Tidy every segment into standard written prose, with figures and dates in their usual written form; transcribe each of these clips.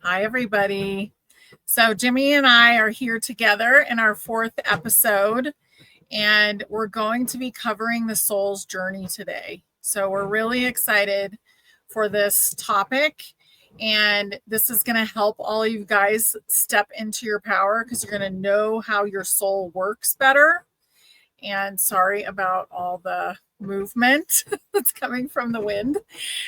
Hi, everybody. So Jimmie and I are here together in our 4th episode, and we're going to be covering the soul's journey today. So we're really excited for this topic, and this is going to help all you guys step into your power because you're going to know how your soul works better. And sorry about all the movement that's coming from the wind.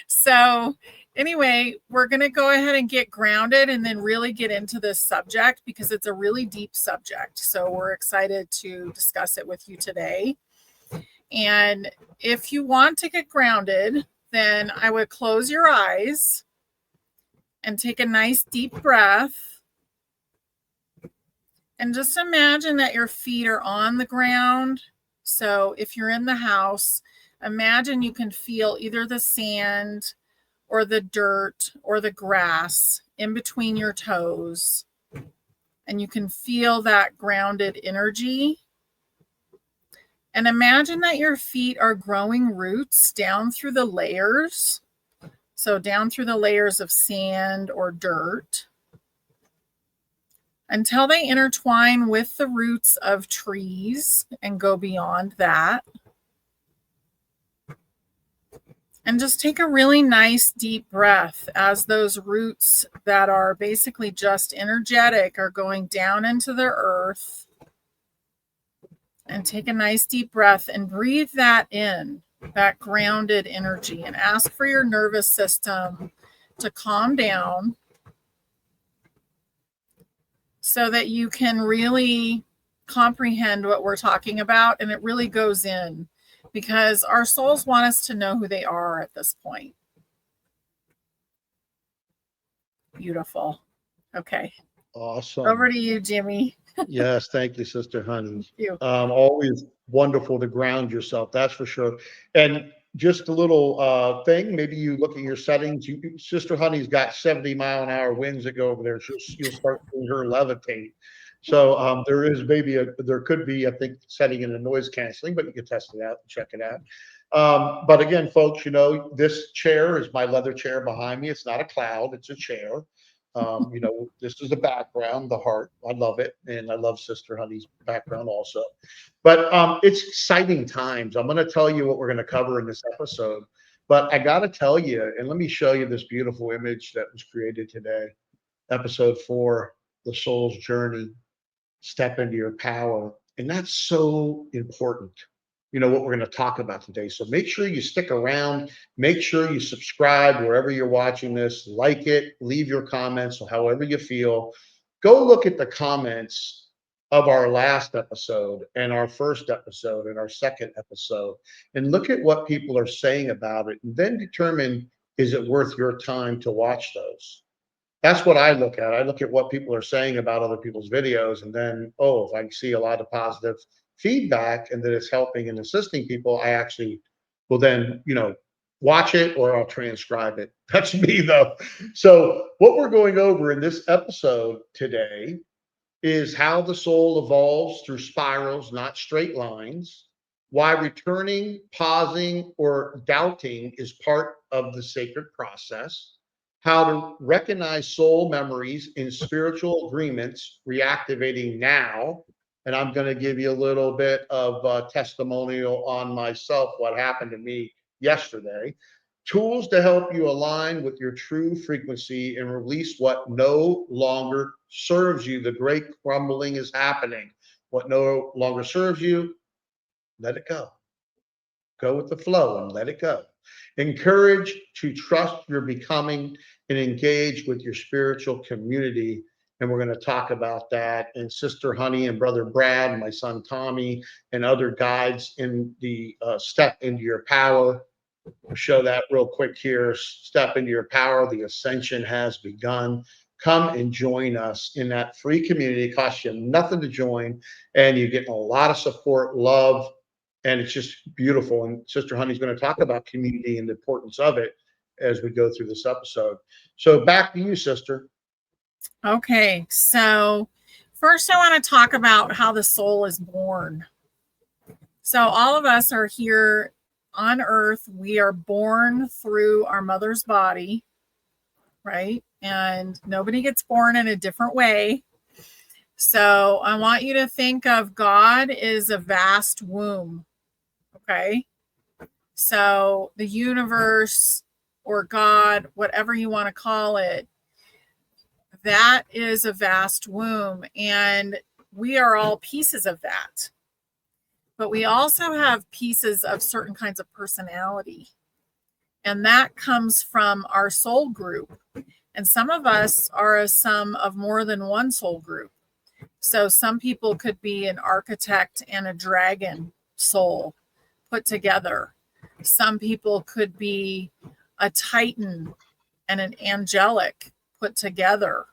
So anyway, we're going to go ahead and get grounded and then really get into this subject because it's a really deep subject. So we're excited to discuss it with you today. And if you want to get grounded, then I would close your eyes and take a nice deep breath. And just imagine that your feet are on the ground. So if you're in the house, imagine you can feel either the sand or the dirt or the grass in between your toes. And you can feel that grounded energy. And imagine that your feet are growing roots down through the layers. So down through the layers of sand or dirt, until they intertwine with the roots of trees and go beyond that. And just take a really nice deep breath as those roots that are basically just energetic are going down into the earth. And take a nice deep breath and breathe that in, that grounded energy, and ask for your nervous system to calm down so that you can really comprehend what we're talking about, and it really goes in because our souls want us to know who they are at this point. Beautiful. Okay. Awesome. Over to you, Jimmie. Yes, thank you, Sister Honey. Thank you. Always wonderful to ground yourself, that's for sure. And just a little thing, maybe you look at your settings. Sister Honey's got 70-mile-an-hour winds that go over there. You'll start seeing her levitate. So there could be, I think, setting in a noise canceling, but you can test it out and check it out. But again, folks, this chair is my leather chair behind me. It's not a cloud, it's a chair. This is the background, the heart. I love it. And I love Sister Honey's background also. But it's exciting times. I'm going to tell you what we're going to cover in this episode. But I got to tell you, and let me show you this beautiful image that was created today. Episode 4, The Soul's Journey, Step into Your Power. And that's so important. What we're going to talk about today. So make sure you stick around. Make sure you subscribe wherever you're watching this. Like it, leave your comments, or however you feel. Go look at the comments of our last episode and our first episode and our second episode, and look at what people are saying about it, and then determine, is it worth your time to watch those? That's what I look at. I look at what people are saying about other people's videos, and then, if I see a lot of positive feedback and that it's helping and assisting people, I actually will then, watch it, or I'll transcribe it. That's me, though. So what we're going over in this episode today is how the soul evolves through spirals, not straight lines, why returning, pausing, or doubting is part of the sacred process, how to recognize soul memories in spiritual agreements, reactivating now. And I'm going to give you a little bit of testimonial on myself, what happened to me yesterday. Tools to help you align with your true frequency and release what no longer serves you. The great crumbling is happening. What no longer serves you, let it go. Go with the flow and let it go. Encourage to trust your becoming and engage with your spiritual community. And we're going to talk about that. And Sister Honey and Brother Brad, and my son Tommy, and other guides in the Step into Your Power. We'll show that real quick here. Step into your power. The ascension has begun. Come and join us in that free community. It costs you nothing to join, and you're getting a lot of support, love, and it's just beautiful. And Sister Honey's going to talk about community and the importance of it as we go through this episode. So back to you, Sister. Okay, so first I want to talk about how the soul is born. So all of us are here on earth. We are born through our mother's body. right? And nobody gets born in a different way. So I want you to think of God is a vast womb, okay? So the universe or God, whatever you want to call it, that is a vast womb. And we are all pieces of that. But we also have pieces of certain kinds of personality. And that comes from our soul group. And some of us are a sum of more than one soul group. So some people could be an architect and a dragon soul put together. Some people could be a titan and an angelic put together.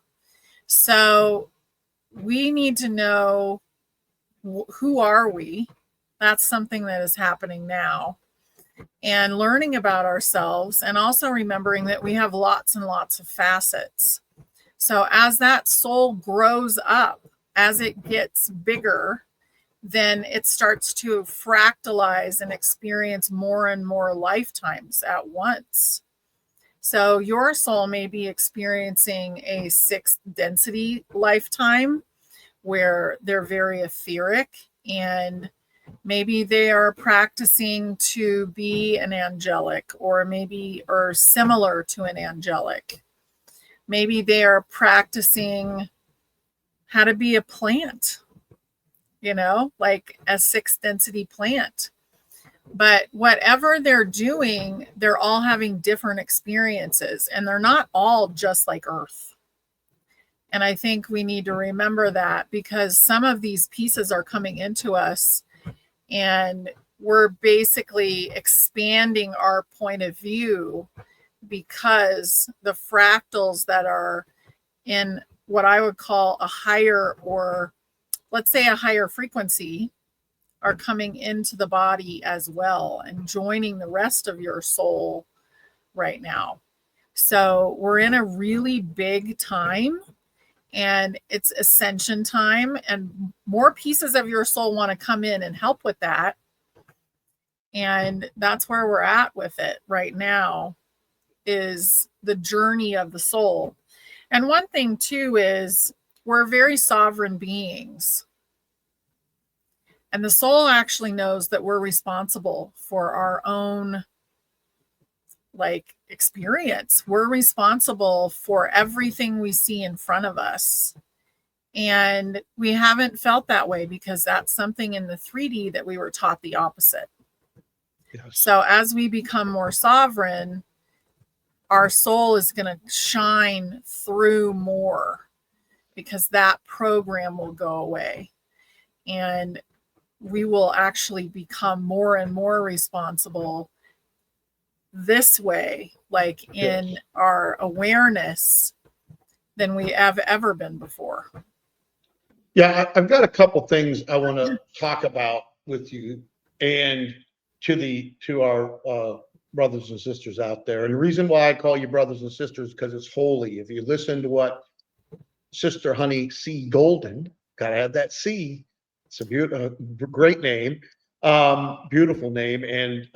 So we need to know who are we? That's something that is happening now. And learning about ourselves, and also remembering that we have lots and lots of facets. So as that soul grows up, as it gets bigger, then it starts to fractalize and experience more and more lifetimes at once. So your soul may be experiencing a sixth density lifetime where they're very etheric, and maybe they are practicing to be an angelic, or maybe or similar to an angelic. Maybe they are practicing how to be a plant, like a sixth density plant. But whatever they're doing, they're all having different experiences, and they're not all just like Earth. And I think we need to remember that, because some of these pieces are coming into us, and we're basically expanding our point of view, because the fractals that are in what I would call a higher, or let's say a higher frequency, are coming into the body as well and joining the rest of your soul right now. So we're in a really big time, and it's ascension time, and more pieces of your soul want to come in and help with that. And that's where we're at with it right now, is the journey of the soul. And one thing too is we're very sovereign beings. And the soul actually knows that we're responsible for our own experience. We're responsible for everything we see in front of us. And we haven't felt that way, because that's something in the 3D that we were taught the opposite. Yes. So as we become more sovereign, our soul is going to shine through more, because that program will go away. And we will actually become more and more responsible this way, in our awareness, than we have ever been before. Yeah, I've got a couple things I want to talk about with you, and to our brothers and sisters out there. And the reason why I call you brothers and sisters, because it's holy. If you listen to what Sister Honey C. Golden, gotta have that C. It's a great name, beautiful name, and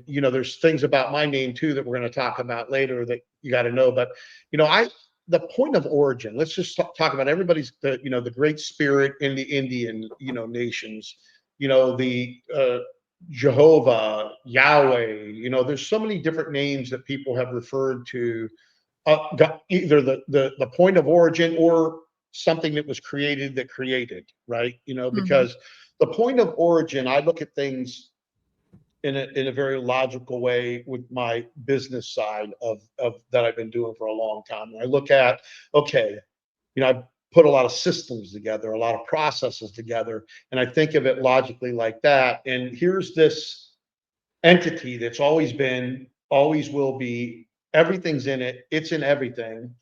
there's things about my name too that we're going to talk about later that you got to know. But the point of origin. Let's just talk about everybody's the great spirit in the Indian nations. The Jehovah, Yahweh. There's so many different names that people have referred to. Either the point of origin or something that was created, right? Because the point of origin, I look at things in a very logical way with my business side of that I've been doing for a long time. And I look at, okay, I put a lot of systems together, a lot of processes together, and I think of it logically like that. And here's this entity that's always been, always will be, everything's in it, it's in everything,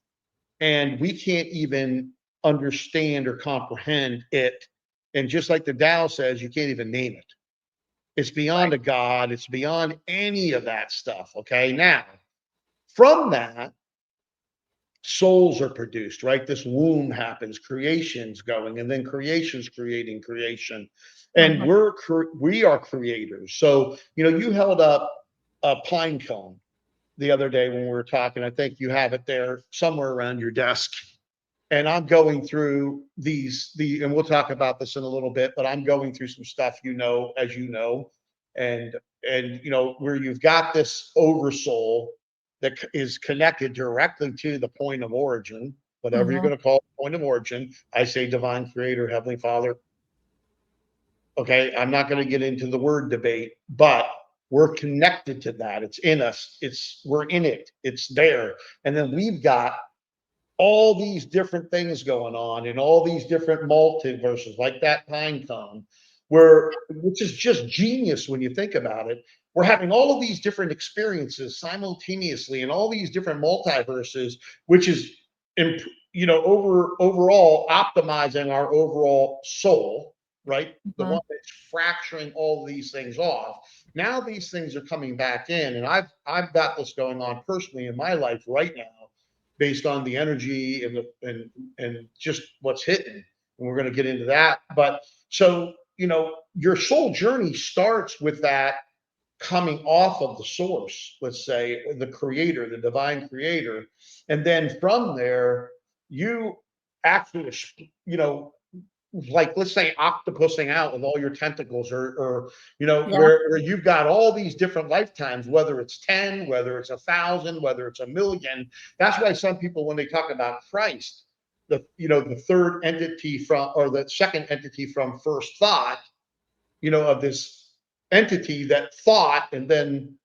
and we can't even understand or comprehend it. And just like the Tao says, you can't even name it. It's beyond a God, it's beyond any of that stuff. Okay, now from that, souls are produced, right? This womb happens, creation's going, and then creation's creating creation, and we are creators. So you held up a pine cone, the other day when we were talking. I think you have it there somewhere around your desk. And I'm going through and we'll talk about this in a little bit, but I'm going through some stuff, as you know, and where you've got this oversoul that is connected directly to the point of origin, whatever you're Mm-hmm. going to call it, point of origin. I say divine creator, heavenly father. Okay, I'm not going to get into the word debate, but we're connected to that. It's in us. We're in it. It's there. And then we've got all these different things going on in all these different multiverses, like that pine cone, which is just genius when you think about it. We're having all of these different experiences simultaneously in all these different multiverses, which is, overall optimizing our overall soul, right? The Mm-hmm. one that's fracturing all of these things off. Now these things are coming back in, and I've got this going on personally in my life right now, based on the energy and just what's hitting. And we're going to get into that. But so, your soul journey starts with that coming off of the source, let's say the creator, the divine creator. And then from there, you actually, like let's say octopusing out with all your tentacles, or Yeah. where you've got all these different lifetimes, whether it's 10, whether it's 1,000, whether it's 1,000,000. That's why some people, when they talk about Christ, the third entity from, or the second entity from first thought, of this entity that thought, and then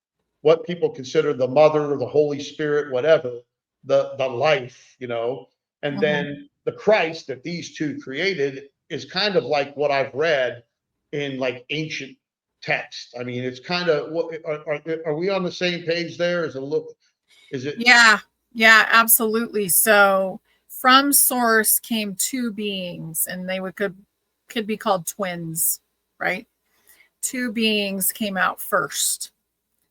what people consider the mother or the Holy Spirit, whatever, the life, and Mm-hmm. then the Christ that these two created is kind of like what I've read in like ancient text. I mean, it's kind of what are we on the same page there? Is it Yeah. Yeah, absolutely. So from source came two beings, and they could be called twins, right? Two beings came out first.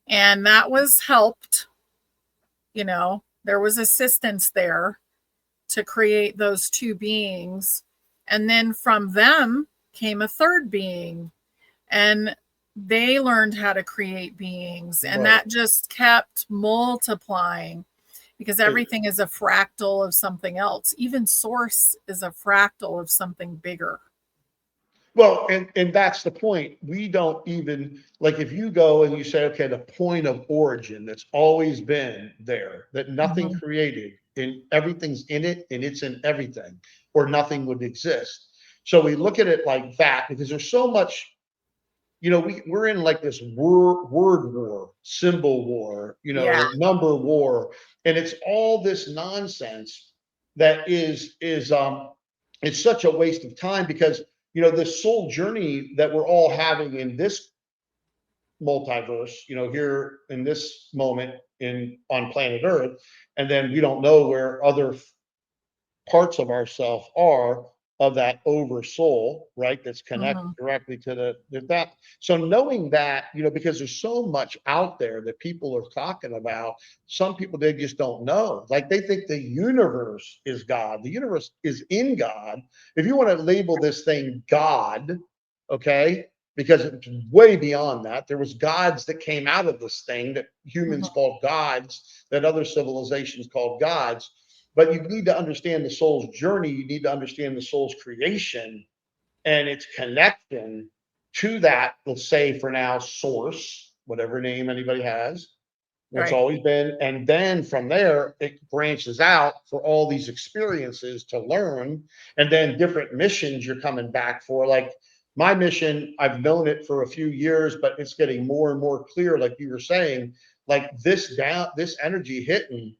And that was helped, there was assistance there to create those two beings. And then from them came a third being, and they learned how to create beings. And right? that just kept multiplying because It, everything is a fractal of something else. Even source is a fractal of something bigger. Well, and that's the point. We don't even, like, if you go and you say, okay, the point of origin that's always been there, that nothing Mm-hmm. created, and everything's in it, and it's in everything, or nothing would exist. So we look at it like that because there's so much, we're in like this word war, symbol war, Yeah. number war, and it's all this nonsense that is it's such a waste of time, because this soul journey that we're all having in this multiverse, here in this moment in on planet Earth, and then we don't know where other parts of ourself are, of that over soul, right? That's connected Mm-hmm. directly to that. So knowing that, because there's so much out there that people are talking about, some people, they just don't know. Like they think the universe is God. The universe is in God. If you want to label this thing God, okay, because it's way beyond that. There was gods that came out of this thing that humans Mm-hmm. called gods, that other civilizations called gods. But you need to understand the soul's journey. You need to understand the soul's creation and its connection to that, let's say for now, source, whatever name anybody has, what's Right. always been. And then from there, it branches out for all these experiences to learn. And then different missions you're coming back for. Like my mission, I've known it for a few years, but it's getting more and more clear, like you were saying, like this energy hitting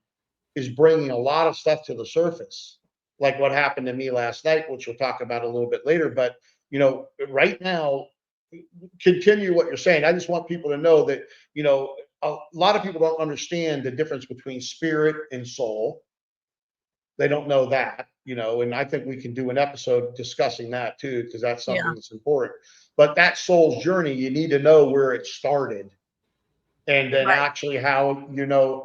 is bringing a lot of stuff to the surface, like what happened to me last night, which we'll talk about a little bit later. But right now, continue what you're saying. I just want people to know that a lot of people don't understand the difference between spirit and soul. They don't know that, and I think we can do an episode discussing that too, because that's Yeah. something that's important. But that soul's journey, you need to know where it started, and then Right. actually how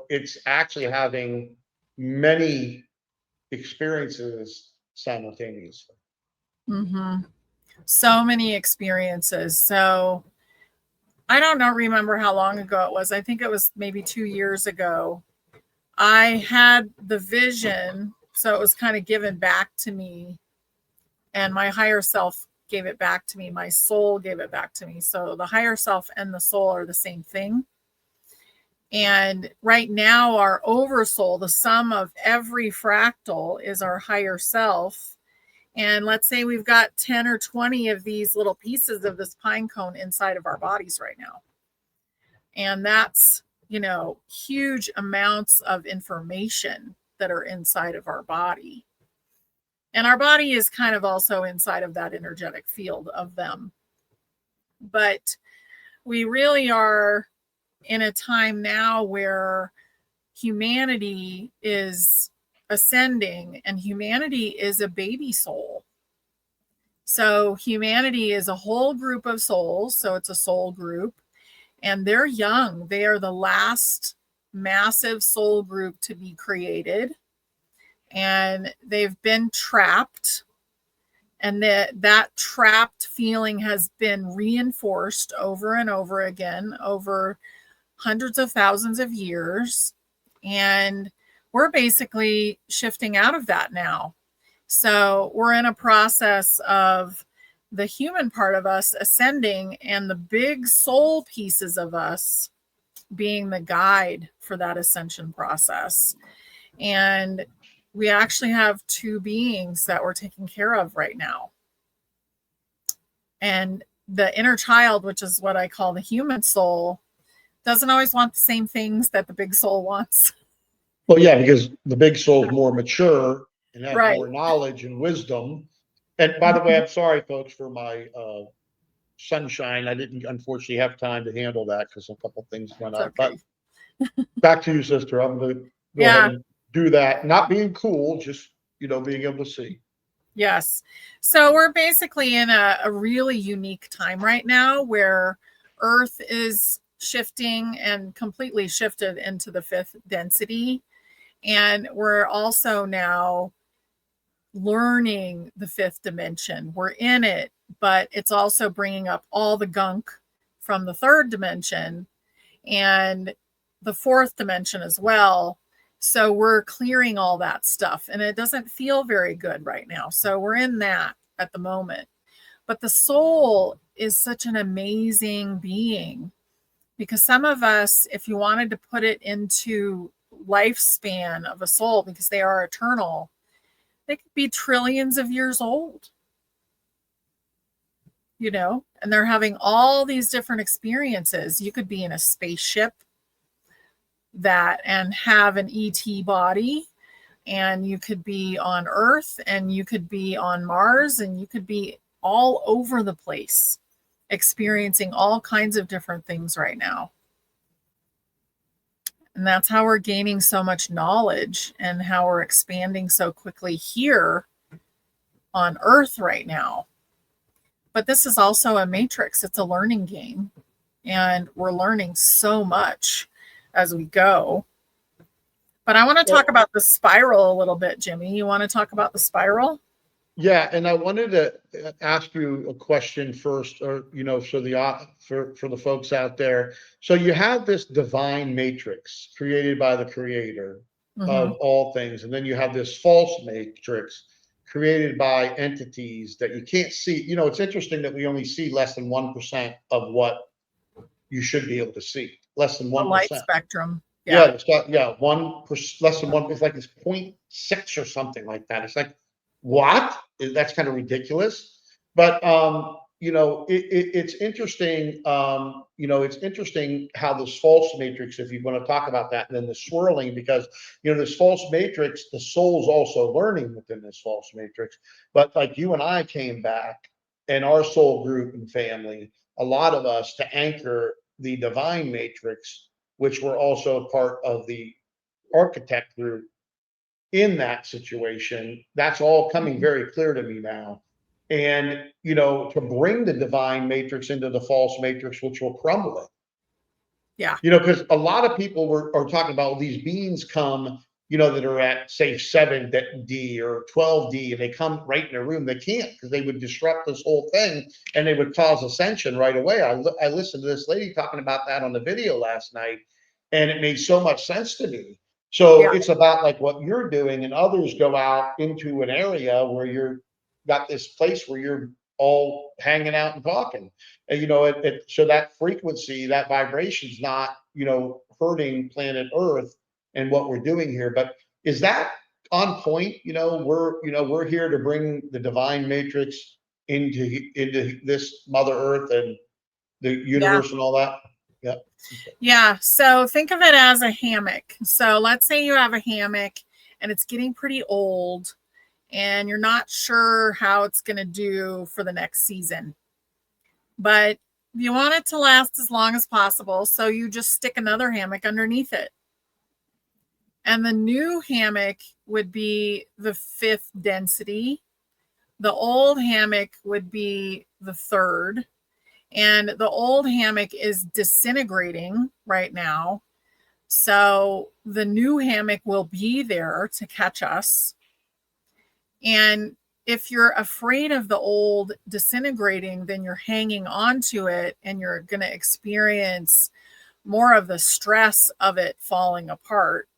it's actually having many experiences simultaneously. Mm-hmm. So many experiences. So I don't know, remember how long ago it was. I think it was maybe 2 years ago. I had the vision, so it was kind of given back to me, and my higher self gave it back to me. My soul gave it back to me. So the higher self and the soul are the same thing. And right now, our oversoul, the sum of every fractal, is our higher self. And let's say we've got 10 or 20 of these little pieces of this pine cone inside of our bodies right now. And that's, huge amounts of information that are inside of our body. And our body is kind of also inside of that energetic field of them. But we really are in a time now where humanity is ascending, and humanity is a baby soul. So humanity is a whole group of souls. So it's a soul group, and they're young. They are the last massive soul group to be created, and they've been trapped. And that trapped feeling has been reinforced over and over again over hundreds of thousands of years. And we're basically shifting out of that now. So we're in a process of the human part of us ascending, and the big soul pieces of us being the guide for that ascension process. And we actually have two beings that we're taking care of right now. And the inner child, which is what I call the human soul, doesn't always want the same things that the big soul wants. Well, yeah, because the big soul is more mature and has Right. more knowledge and wisdom. And by the way, I'm sorry, folks, for my sunshine. I didn't unfortunately have time to handle that because a couple things went It's up. But okay. back to you, sister. I'm going to go ahead Yeah. and do that. Not being cool, just being able to see. Yes. So we're basically in a really unique time right now where Earth is shifting and completely shifted into the fifth density. And we're also now learning the fifth dimension. We're in it, but it's also bringing up all the gunk from the third dimension and the fourth dimension as well. So we're clearing all that stuff, and it doesn't feel very good right now. So we're in that at the moment. But the soul is such an amazing being, because some of us, if you wanted to put it into lifespan of a soul, because they are eternal, they could be trillions of years old, and they're having all these different experiences. You could be in a spaceship and have an ET body, and you could be on Earth, and you could be on Mars, and you could be all over the place experiencing all kinds of different things right now. And that's how we're gaining so much knowledge and how we're expanding so quickly here on Earth right now. But this is also a matrix. It's a learning game, and we're learning so much as we go. But I want to talk about the spiral a little bit, Jimmie. You want to talk about the spiral? Yeah, and I wanted to ask you a question first, or so for the folks out there. So you have this divine matrix created by the creator of all things, and then you have this false matrix created by entities that you can't see. It's interesting that we only see less than 1% of what you should be able to see. Less than The light 1%. spectrum. Yeah, it's got less than 1. It's like it's 0.6 or something like that. It's like, what? That's kind of ridiculous. But it's interesting. It's interesting how this false matrix, if you want to talk about that, and then the swirling, because this false matrix, the soul's also learning within this false matrix. But like you and I came back, and our soul group and family, a lot of us, to anchor the divine matrix, which were also part of the architect group in that situation. That's all coming very clear to me now. And, to bring the divine matrix into the false matrix, which will crumble it. Yeah. Because a lot of people are talking about these beings come, that are at say 7D or 12D, and they come right in a room. They can't, because they would disrupt this whole thing and they would cause ascension right away. I listened to this lady talking about that on the video last night, and it made so much sense to me. So Yeah. it's about like what you're doing, and others go out into an area where you're got this place where you're all hanging out and talking. And so that frequency, that vibration's not, hurting planet Earth and what we're doing here. But is that on point? We're here to bring the divine matrix into this Mother Earth and the Yeah. universe and all that. Yeah. Yeah. So think of it as a hammock. So let's say you have a hammock and it's getting pretty old and you're not sure how it's going to do for the next season. But you want it to last as long as possible. So you just stick another hammock underneath it. And the new hammock would be the 5th density. The old hammock would be the 3rd. And the old hammock is disintegrating right now. So the new hammock will be there to catch us. And if you're afraid of the old disintegrating, then you're hanging on to it and you're going to experience more of the stress of it falling apart.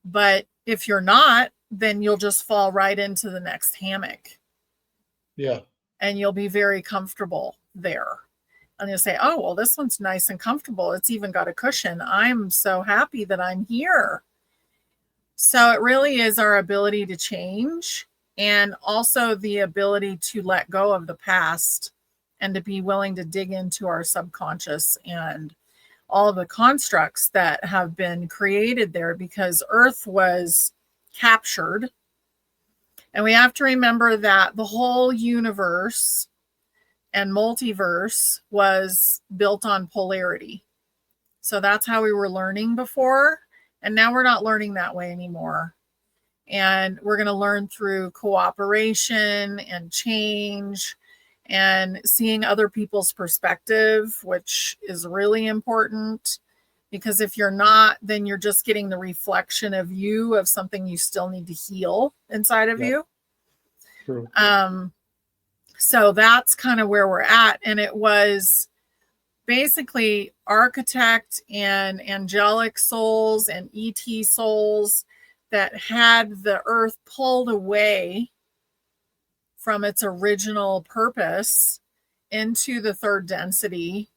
But if you're not, then you'll just fall right into the next hammock. Yeah. And you'll be very comfortable there. And you'll say, oh, well, this one's nice and comfortable. It's even got a cushion. I'm so happy that I'm here. So it really is our ability to change, and also the ability to let go of the past and to be willing to dig into our subconscious and all of the constructs that have been created there, because Earth was captured. And we have to remember that the whole universe and multiverse was built on polarity. So that's how we were learning before. And now we're not learning that way anymore. And we're going to learn through cooperation and change and seeing other people's perspective, which is really important. Because if you're not, then you're just getting the reflection of you, of something you still need to heal inside of you. True. So that's kind of where we're at. And it was basically architect and angelic souls and ET souls that had the Earth pulled away from its original purpose into the 3rd density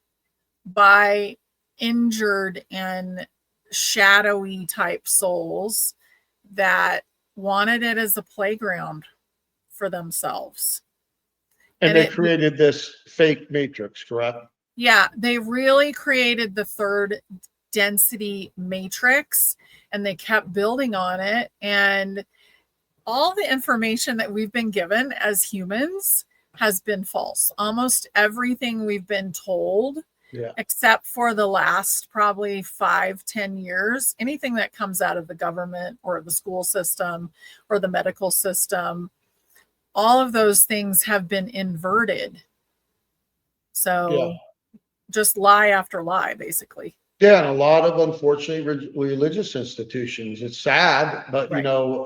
by injured and shadowy type souls that wanted it as a playground for themselves. And they created this fake matrix, correct? Yeah, they really created the 3rd density matrix, and they kept building on it. And all the information that we've been given as humans has been false. Almost everything we've been told, except for the last probably 5-10 years, anything that comes out of the government or the school system or the medical system, all of those things have been inverted. So just lie after lie, basically. Yeah, and a lot of, unfortunately, religious institutions. It's sad, but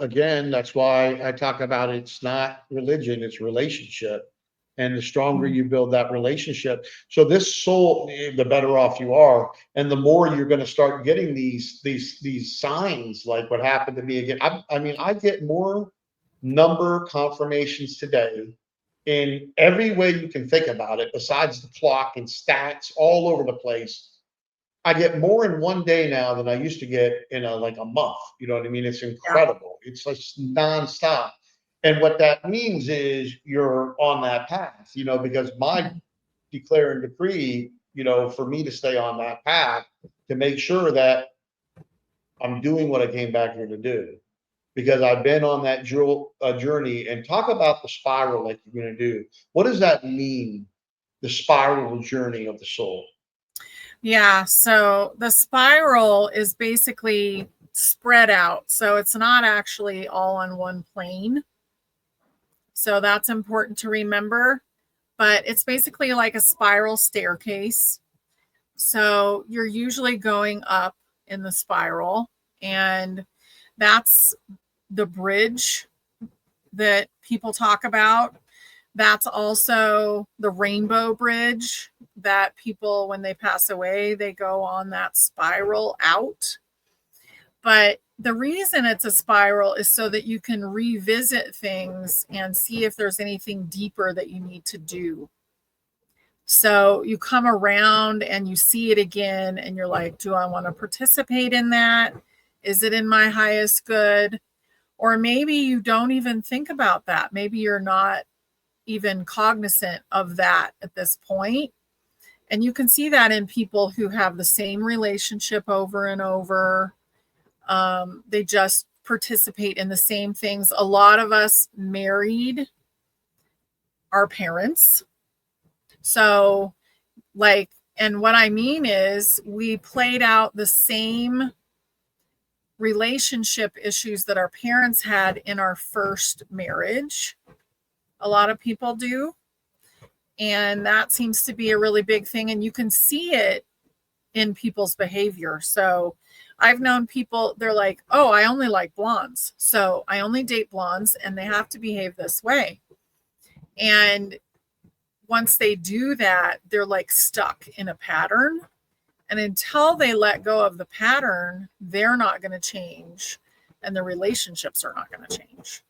again, that's why I talk about it's not religion, it's relationship. And the stronger you build that relationship, so this soul, the better off you are, and the more you're going to start getting these signs, like what happened to me again. I mean, I get more number confirmations today in every way you can think about it, besides the clock and stats all over the place. I get more in one day now than I used to get in a month. You know what I mean? It's incredible. It's just nonstop. And what that means is you're on that path, because my declare and decree, for me to stay on that path, to make sure that I'm doing what I came back here to do, because I've been on that journey. And talk about the spiral like you're going to do. What does that mean? The spiral journey of the soul. Yeah, so the spiral is basically spread out. So it's not actually all on one plane. So that's important to remember. But it's basically like a spiral staircase. So you're usually going up in the spiral, And that's the bridge that people talk about. That's also the rainbow bridge that people, when they pass away, they go on that spiral out. But the reason it's a spiral is so that you can revisit things and see if there's anything deeper that you need to do. So you come around and you see it again and you're like, do I want to participate in that? Is it in my highest good? Or maybe you don't even think about that. Maybe you're not even cognizant of that at this point. And you can see that in people who have the same relationship over and over. They just participate in the same things. A lot of us married our parents. So, like, and what I mean is we played out the same relationship issues that our parents had in our first marriage. A lot of people do. And that seems to be a really big thing. And you can see it in people's behavior. So I've known people, they're like, oh, I only like blondes. So I only date blondes and they have to behave this way. And once they do that, they're like stuck in a pattern. And until they let go of the pattern, they're not going to change. And the relationships are not going to change.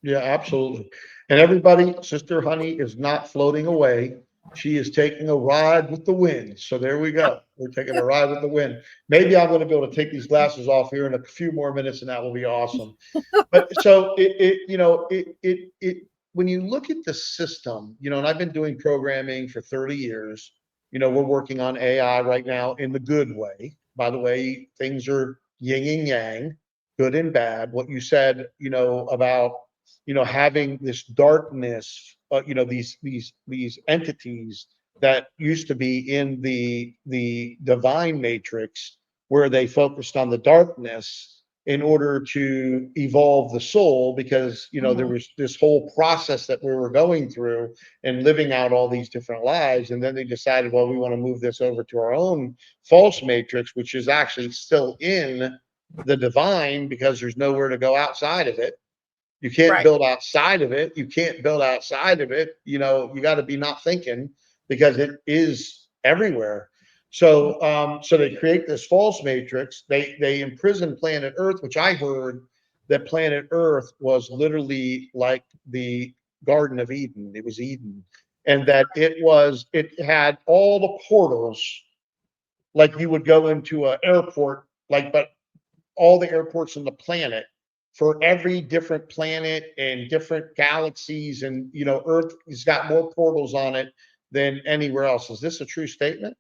Yeah, absolutely. And everybody, Sister Honey is not floating away. She is taking a ride with the wind. So there we go. We're taking a ride with the wind. Maybe I'm going to be able to take these glasses off here in a few more minutes, and that will be awesome. But so when you look at the system, and I've been doing programming for 30 years. We're working on AI right now in the good way. By the way, things are yin and yang, good and bad. What you said, about having this darkness, these entities that used to be in the divine matrix, where they focused on the darkness in order to evolve the soul, because there was this whole process that we were going through and living out all these different lives, and then they decided, well, we want to move this over to our own false matrix, which is actually still in the divine, because there's nowhere to go outside of it. You can't build outside of it. You can't build outside of it. You got to be not thinking, because it is everywhere. So, so they create this false matrix. They imprison planet Earth, which I heard that planet Earth was literally like the Garden of Eden. It was Eden, and that it had all the portals, like you would go into an airport, but all the airports on the planet, for every different planet and different galaxies, and Earth has got more portals on it than anywhere else. Is this a true statement?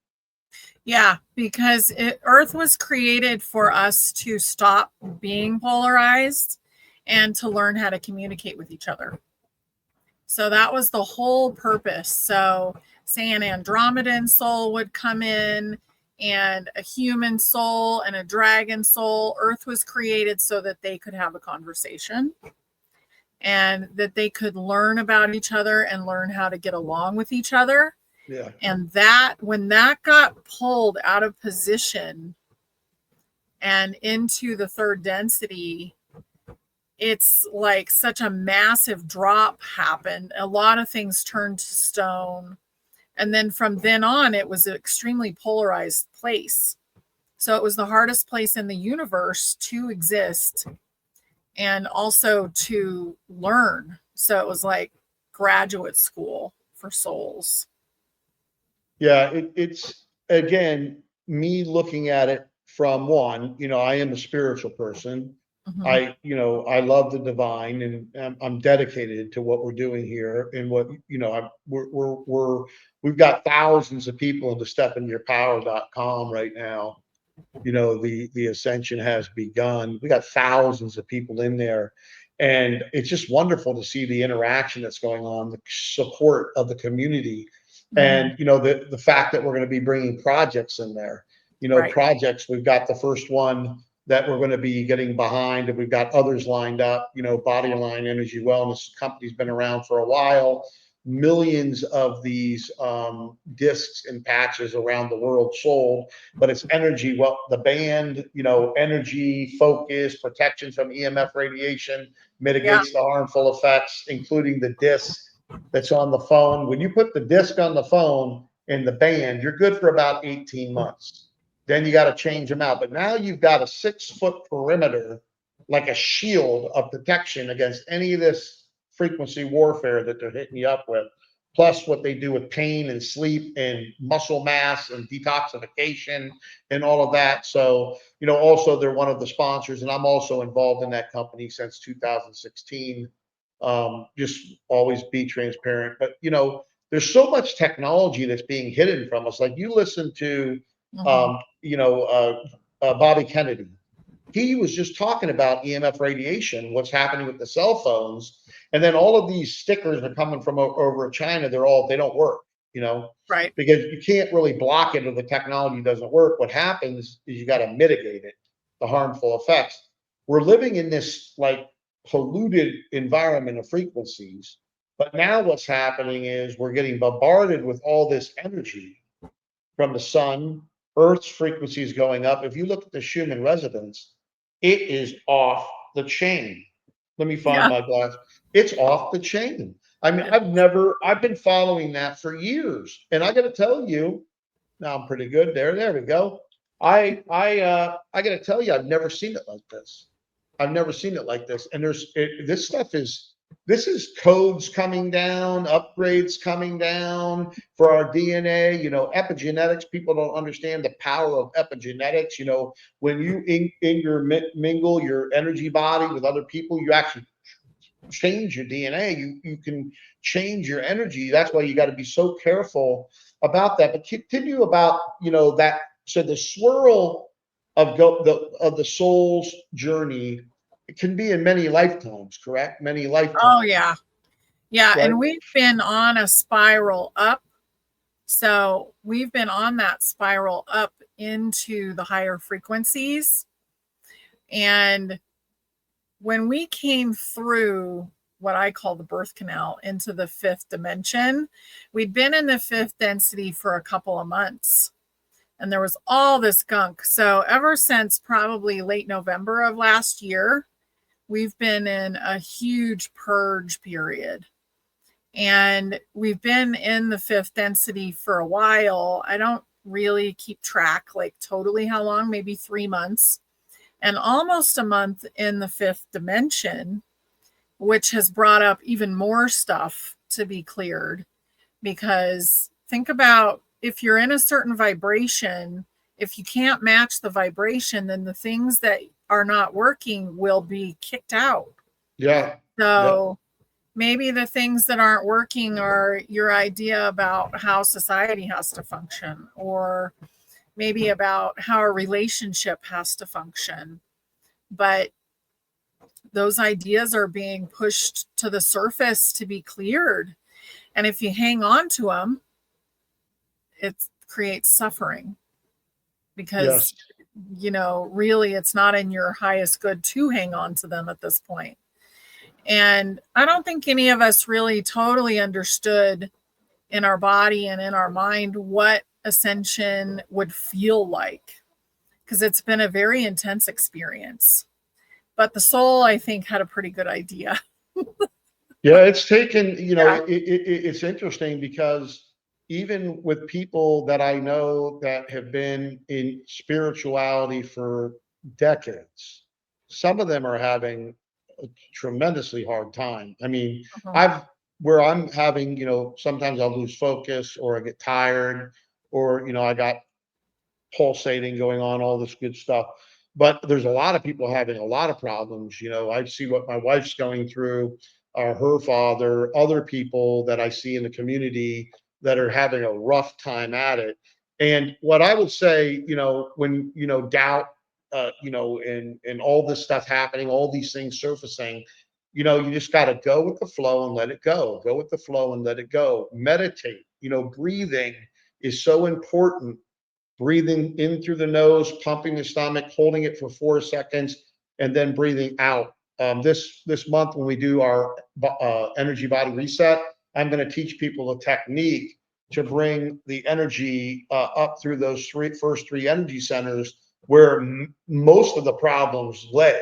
Yeah, because Earth was created for us to stop being polarized and to learn how to communicate with each other. So that was the whole purpose. So say an Andromedan soul would come in, and a human soul and a dragon soul. Earth was created so that they could have a conversation and that they could learn about each other and learn how to get along with each other. Yeah. And that, when that got pulled out of position and into the third density, it's like such a massive drop happened. A lot of things turned to stone. And then from then on, it was an extremely polarized place. So it was the hardest place in the universe to exist and also to learn. So it was like graduate school for souls. Yeah, it's, again, me looking at it from one, I am a spiritual person. Mm-hmm. I love the divine, and I'm dedicated to what we're doing here, and what, we've got thousands of people into stepinyourpower.com right now. The ascension has begun. We got thousands of people in there, and it's just wonderful to see the interaction that's going on, the support of the community, and the fact that we're going to be bringing projects in there. Right. Projects. We've got the first one that we're going to be getting behind, and we've got others lined up. Bodyline Energy Wellness company's been around for a while. millions of these discs and patches around the world sold, but it's energy. Well, the band, energy, focus, protection from EMF radiation, Yeah. mitigates the harmful effects, including the disc that's on the phone. When you put the disc on the phone and the band, you're good for about 18 months. Then you got to change them out. But now you've got a 6-foot perimeter, like a shield of protection against any of this frequency warfare that they're hitting you up with. Plus what they do with pain and sleep and muscle mass and detoxification and all of that. So, also they're one of the sponsors, and I'm also involved in that company since 2016. Just always be transparent. But, there's so much technology that's being hidden from us. Like you listen to, Mhm. Bobby Kennedy. He was just talking about EMF radiation, what's happening with the cell phones. And then all of these stickers are coming from over China. They don't work, Right. because you can't really block it if the technology doesn't work. What happens is you got to mitigate it, the harmful effects. We're living in this like polluted environment of frequencies. But now what's happening is we're getting bombarded with all this energy from the sun. Earth's frequency is going up. If you look at the Schumann resonance, it is off the chain. Let me find Yeah. my glass. It's off the chain. I mean, It- I've been following that for years. And I got to tell you, now I'm pretty good there. There we go. I got to tell you, I've never seen it like this. I've never seen it like this. And this stuff this is codes coming down, upgrades coming down for our DNA. Epigenetics. People don't understand the power of epigenetics. When you mingle your energy body with other people, you actually change your DNA. You can change your energy. That's why you got to be so careful about that. But continue about that. So the swirl of the soul's journey, it can be in many lifetimes. Correct? Many Oh, lifetimes. yeah. Yeah. Right? And we've been on a spiral up. So we've been on that spiral up into the higher frequencies. And when we came through what I call the birth canal into the 5th dimension, we'd been in the 5th density for a couple of months. And there was all this gunk. So ever since probably late November of last year, we've been in a huge purge period. And we've been in the 5th density for a while. I don't really keep track, like totally how long, maybe 3 months, and almost a month in the 5th dimension, which has brought up even more stuff to be cleared. Because think about, if you're in a certain vibration, if you can't match the vibration, then the things that are not working will be kicked out. Yeah. Yeah. So maybe the things that aren't working are your idea about how society has to function, or maybe about how a relationship has to function. But those ideas are being pushed to the surface to be cleared. And if you hang on to them, it creates suffering, because, Yes. really it's not in your highest good to hang on to them at this point. And I don't think any of us really totally understood in our body and in our mind what ascension would feel like, because it's been a very intense experience. But the soul, I think, had a pretty good idea. Yeah, it's taken, Yeah. it's interesting because even with people that I know that have been in spirituality for decades, some of them are having a tremendously hard time. I mean, Uh-huh. I've where I'm having, sometimes I'll lose focus or I get tired or, I got pulsating going on, all this good stuff. But there's a lot of people having a lot of problems. I see what my wife's going through, her father, other people that I see in the community that are having a rough time at it. And what I would say, when, doubt, and all this stuff happening, all these things surfacing, you just got to go with the flow and let it go. Go with the flow and let it go. Meditate. Breathing is so important. Breathing in through the nose, pumping the stomach, holding it for 4 seconds, and then breathing out. This month when we do our energy body reset, I'm going to teach people a technique to bring the energy up through those first three energy centers where most of the problems lay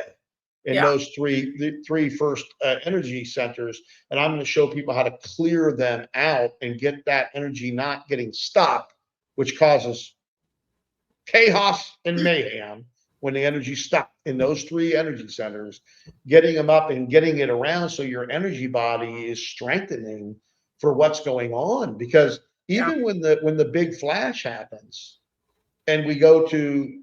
in Yeah. those the three first energy centers. And I'm going to show people how to clear them out and get that energy not getting stuck, which causes chaos and mayhem when the energy's stuck in those three energy centers, getting them up and getting it around so your energy body is strengthening for what's going on. Because Yeah. even when the big flash happens and we go to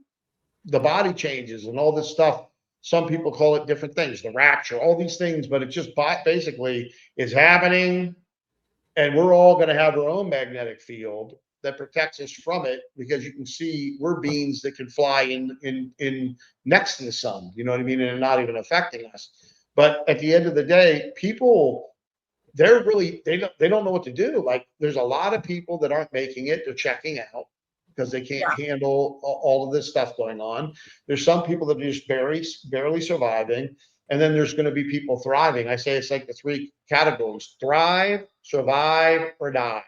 the body changes and all this stuff, some people call it different things, the rapture, all these things, but it just basically is happening, and we're all going to have our own magnetic field that protects us from it, because you can see we're beings that can fly in next to the sun, you know what I mean, and not even affecting us. But at the end of the day, people, they're really, they don't know what to do. Like, there's a lot of people that aren't making it, they're checking out because they can't Yeah. handle all of this stuff going on. There's some people that are just barely surviving. And then there's going to be people thriving. I say it's like the three categories: thrive, survive, or die.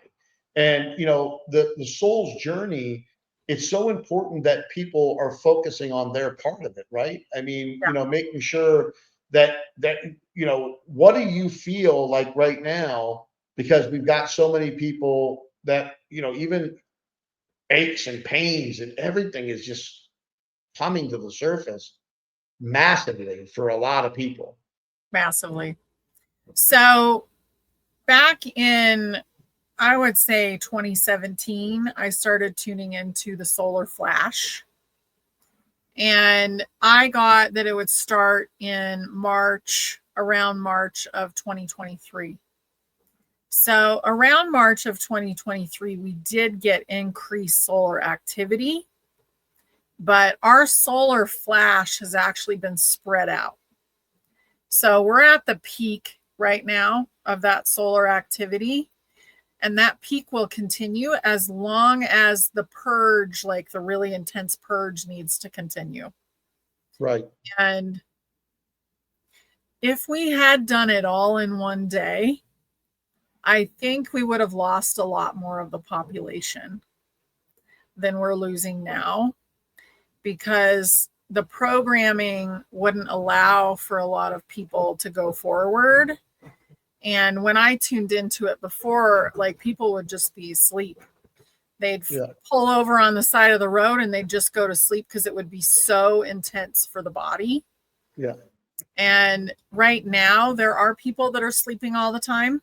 And the soul's journey, it's so important that people are focusing on their part of it, right? I mean, Yeah. making sure that what do you feel like right now? Because we've got so many people that, even aches and pains and everything is just coming to the surface massively for a lot of people. Massively. So back in, I would say 2017, I started tuning into the solar flash. And I got that it would start in March, around March of 2023. So around March of 2023, we did get increased solar activity, but our solar flash has actually been spread out. So we're at the peak right now of that solar activity. And that peak will continue as long as the purge, like the really intense purge, needs to continue. Right. And if we had done it all in one day, I think we would have lost a lot more of the population than we're losing now, because the programming wouldn't allow for a lot of people to go forward. And when I tuned into it before, like, people would just be asleep. They'd pull over on the side of the road and they'd just go to sleep because it would be so intense for the body. Yeah. And right now, there are people that are sleeping all the time.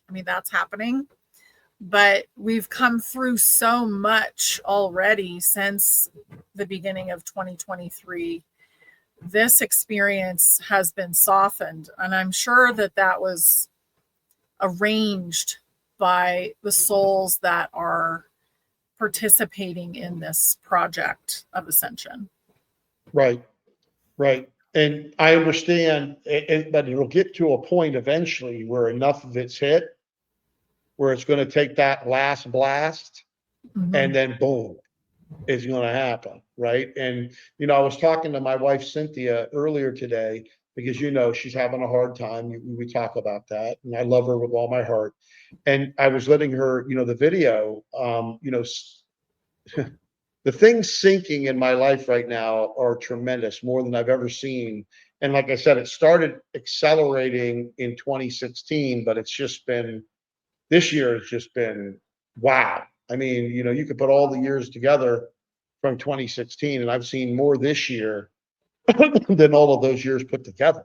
I mean, that's happening. But we've come through so much already since the beginning of 2023. This experience has been softened. And I'm sure that that was arranged by the souls that are participating in this project of ascension. Right. Right. And I understand, but it'll get to a point eventually where enough of it's hit, where it's going to take that last blast, and then boom, is going to happen. Right. And, I was talking to my wife, Cynthia, earlier today, because, she's having a hard time. We talk about that, and I love her with all my heart. And I was letting her, the video, the things sinking in my life right now are tremendous, more than I've ever seen. And like I said, it started accelerating in 2016, but it's just been, this year has just been, wow. I mean, you could put all the years together from 2016, and I've seen more this year than all of those years put together.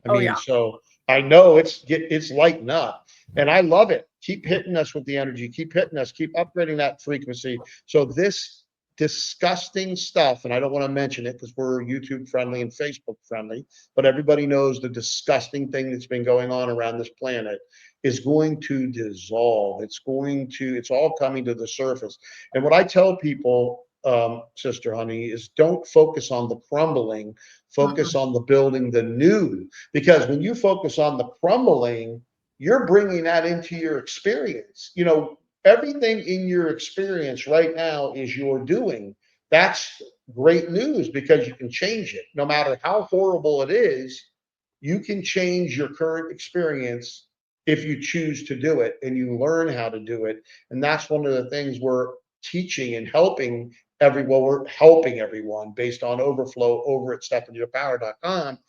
I mean, so I know it's lighting up, and I love it. Keep hitting us with the energy, keep hitting us, keep upgrading that frequency. So this disgusting stuff, and I don't want to mention it because we're YouTube friendly and Facebook friendly, but everybody knows the disgusting thing that's been going on around this planet is going to dissolve. It's all coming to the surface. And what I tell people, Sister Honey, is don't focus on the crumbling, focus on the building, the new. Because when you focus on the crumbling, you're bringing that into your experience. Everything in your experience right now is your doing. That's great news, because you can change it. No matter how horrible it is, you can change your current experience if you choose to do it and you learn how to do it. And that's one of the things we're teaching and helping everyone. We're helping everyone based on overflow over at stepintoyourpower.com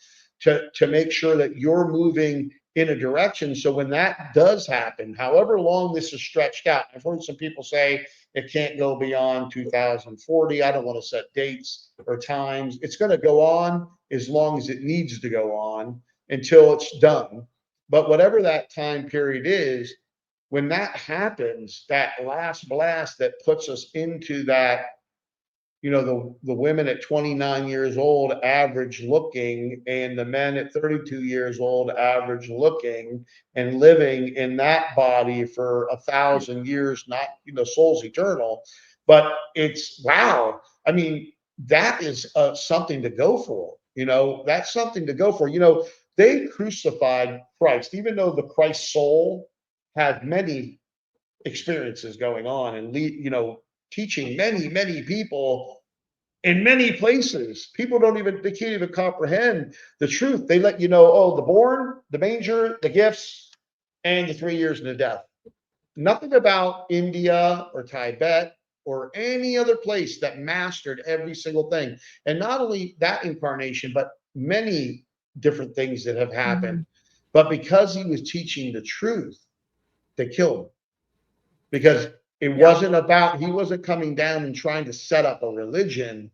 to make sure that you're moving in a direction. So when that does happen, however long this is stretched out, I've heard some people say it can't go beyond 2040. I don't want to set dates or times. It's going to go on as long as it needs to go on until it's done. But whatever that time period is, when that happens, that last blast that puts us into that, the women at 29 years old average looking, and the men at 32 years old average looking, and living in that body for 1,000 years, not, soul's eternal. But it's, wow. I mean, that is something to go for. That's something to go for. They crucified Christ, even though the Christ soul had many experiences going on and teaching many, many people in many places. People they can't even comprehend the truth. They let you know, oh, the born, the manger, the gifts, and the 3 years and the death. Nothing about India or Tibet or any other place that mastered every single thing. And not only that incarnation, but many different things that have happened. But because he was teaching the truth, they killed him. Because it wasn't about, he wasn't coming down and trying to set up a religion.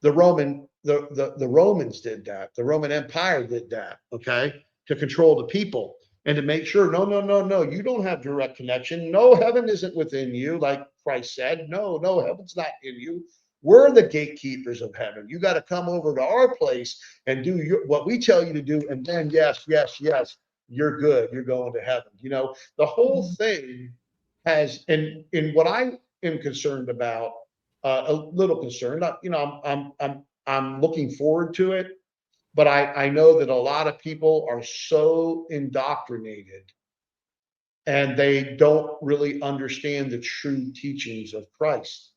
The Romans did that. The Roman Empire did that, okay, to control the people and to make sure, no, no, no, no, you don't have direct connection. No, heaven isn't within you, like Christ said. No, no, heaven's not in you. We're the gatekeepers of heaven. You got to come over to our place and do what we tell you to do, and then yes, yes, yes, you're good. You're going to heaven. The whole thing has, and what I am concerned about, a little concerned. I'm looking forward to it, but I know that a lot of people are so indoctrinated and they don't really understand the true teachings of Christ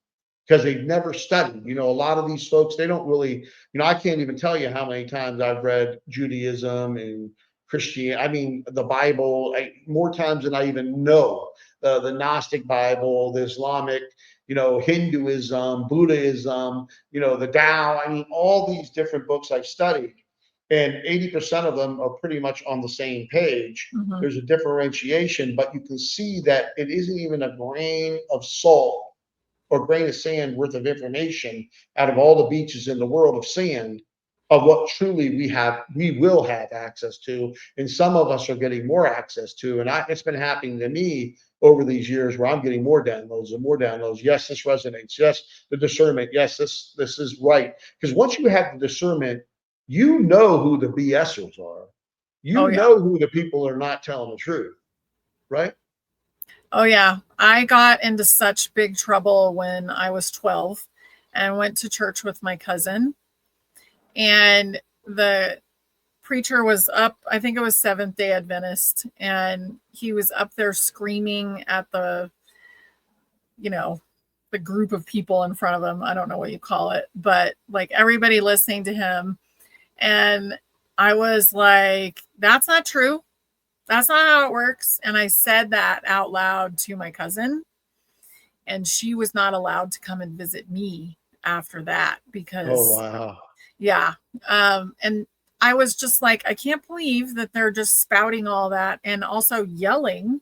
because they've never studied. A lot of these folks, they don't really, I can't even tell you how many times I've read Judaism and Christianity. I mean, the Bible, more times than I even know. The Gnostic Bible, the Islamic, Hinduism, Buddhism, the Tao. I mean, all these different books I've studied, and 80% of them are pretty much on the same page. There's a differentiation, but you can see that it isn't even a grain of salt or grain of sand worth of information out of all the beaches in the world of sand of what truly we will have access to. And some of us are getting more access to. And it's been happening to me over these years where I'm getting more downloads and more downloads. Yes, this resonates. Yes, the discernment. Yes, this is right. Because once you have the discernment, you know who the BSers are. You know who the people are not telling the truth, right? Oh, yeah. I got into such big trouble when I was 12 and went to church with my cousin. And the preacher was up, I think it was Seventh-day Adventist, and he was up there screaming at the group of people in front of him. I don't know what you call it, but like everybody listening to him. And I was like, that's not true. That's not how it works. And I said that out loud to my cousin, and she was not allowed to come and visit me after that because, oh, wow. Yeah. And I was just like, I can't believe that they're just spouting all that and also yelling,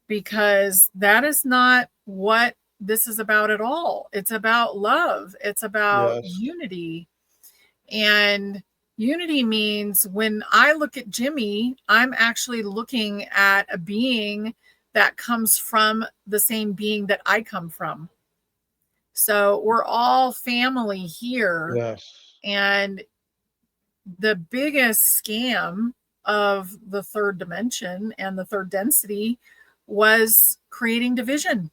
because that is not what this is about at all. It's about love. It's about unity. And unity means when I look at Jimmie, I'm actually looking at a being that comes from the same being that I come from. So we're all family here. Yes. And the biggest scam of the third dimension and the third density was creating division.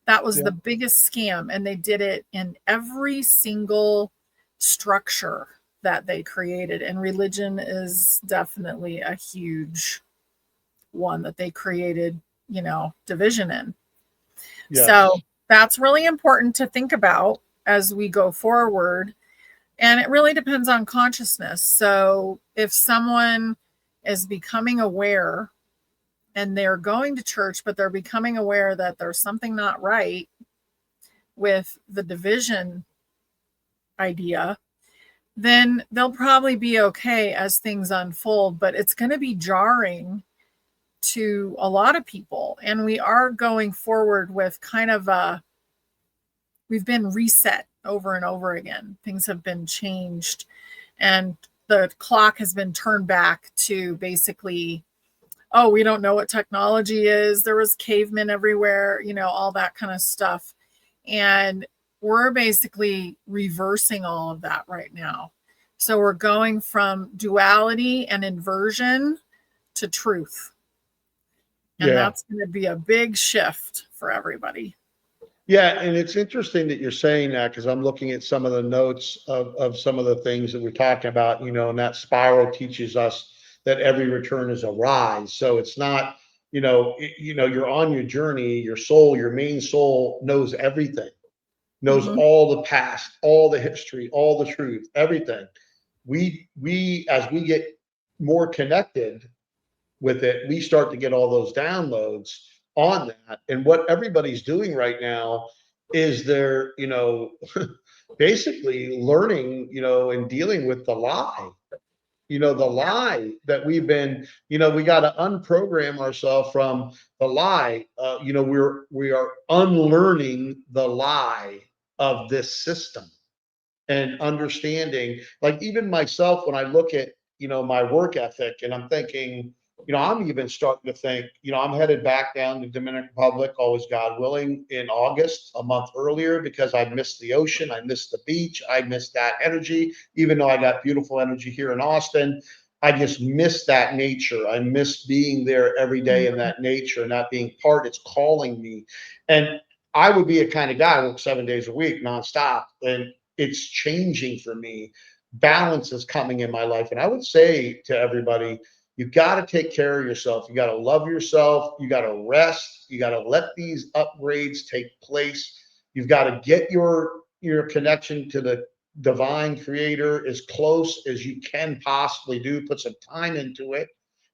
That was the biggest scam. And they did it in every single structure that they created. And religion is definitely a huge one that they created, division in. Yes. So that's really important to think about as we go forward. And it really depends on consciousness. So if someone is becoming aware and they're going to church, but they're becoming aware that there's something not right with the division idea, then they'll probably be okay as things unfold. But it's going to be jarring to a lot of people. And we are going forward with kind of we've been reset over and over again. Things have been changed, and the clock has been turned back to basically, oh, we don't know what technology is. There was cavemen everywhere, all that kind of stuff. And we're basically reversing all of that right now. So we're going from duality and inversion to truth. And that's going to be a big shift for everybody. Yeah, and it's interesting that you're saying that, because I'm looking at some of the notes of some of the things that we're talking about, and that spiral teaches us that every return is a rise. So it's not, you're on your journey, your soul, your main soul knows everything, knows all the past, all the history, all the truth, everything. We as we get more connected with it, we start to get all those downloads on that. And what everybody's doing right now is they're, basically learning, and dealing with the lie, the lie that we've been, we got to unprogram ourselves from the lie. We are unlearning the lie of this system and understanding, like even myself, when I look at, my work ethic, and I'm thinking, I'm even starting to think, I'm headed back down to Dominican Republic, always God willing, in August, a month earlier, because I missed the ocean, I missed the beach, I missed that energy. Even though I got beautiful energy here in Austin, I just miss that nature. I miss being there every day in that nature and not being part. It's calling me. And I would be a kind of guy, I work 7 days a week nonstop, and it's changing for me. Balance is coming in my life. And I would say to everybody, you got to take care of yourself. You got to love yourself. You got to rest. You got to let these upgrades take place. You've got to get your connection to the divine creator as close as you can possibly do. Put some time into it,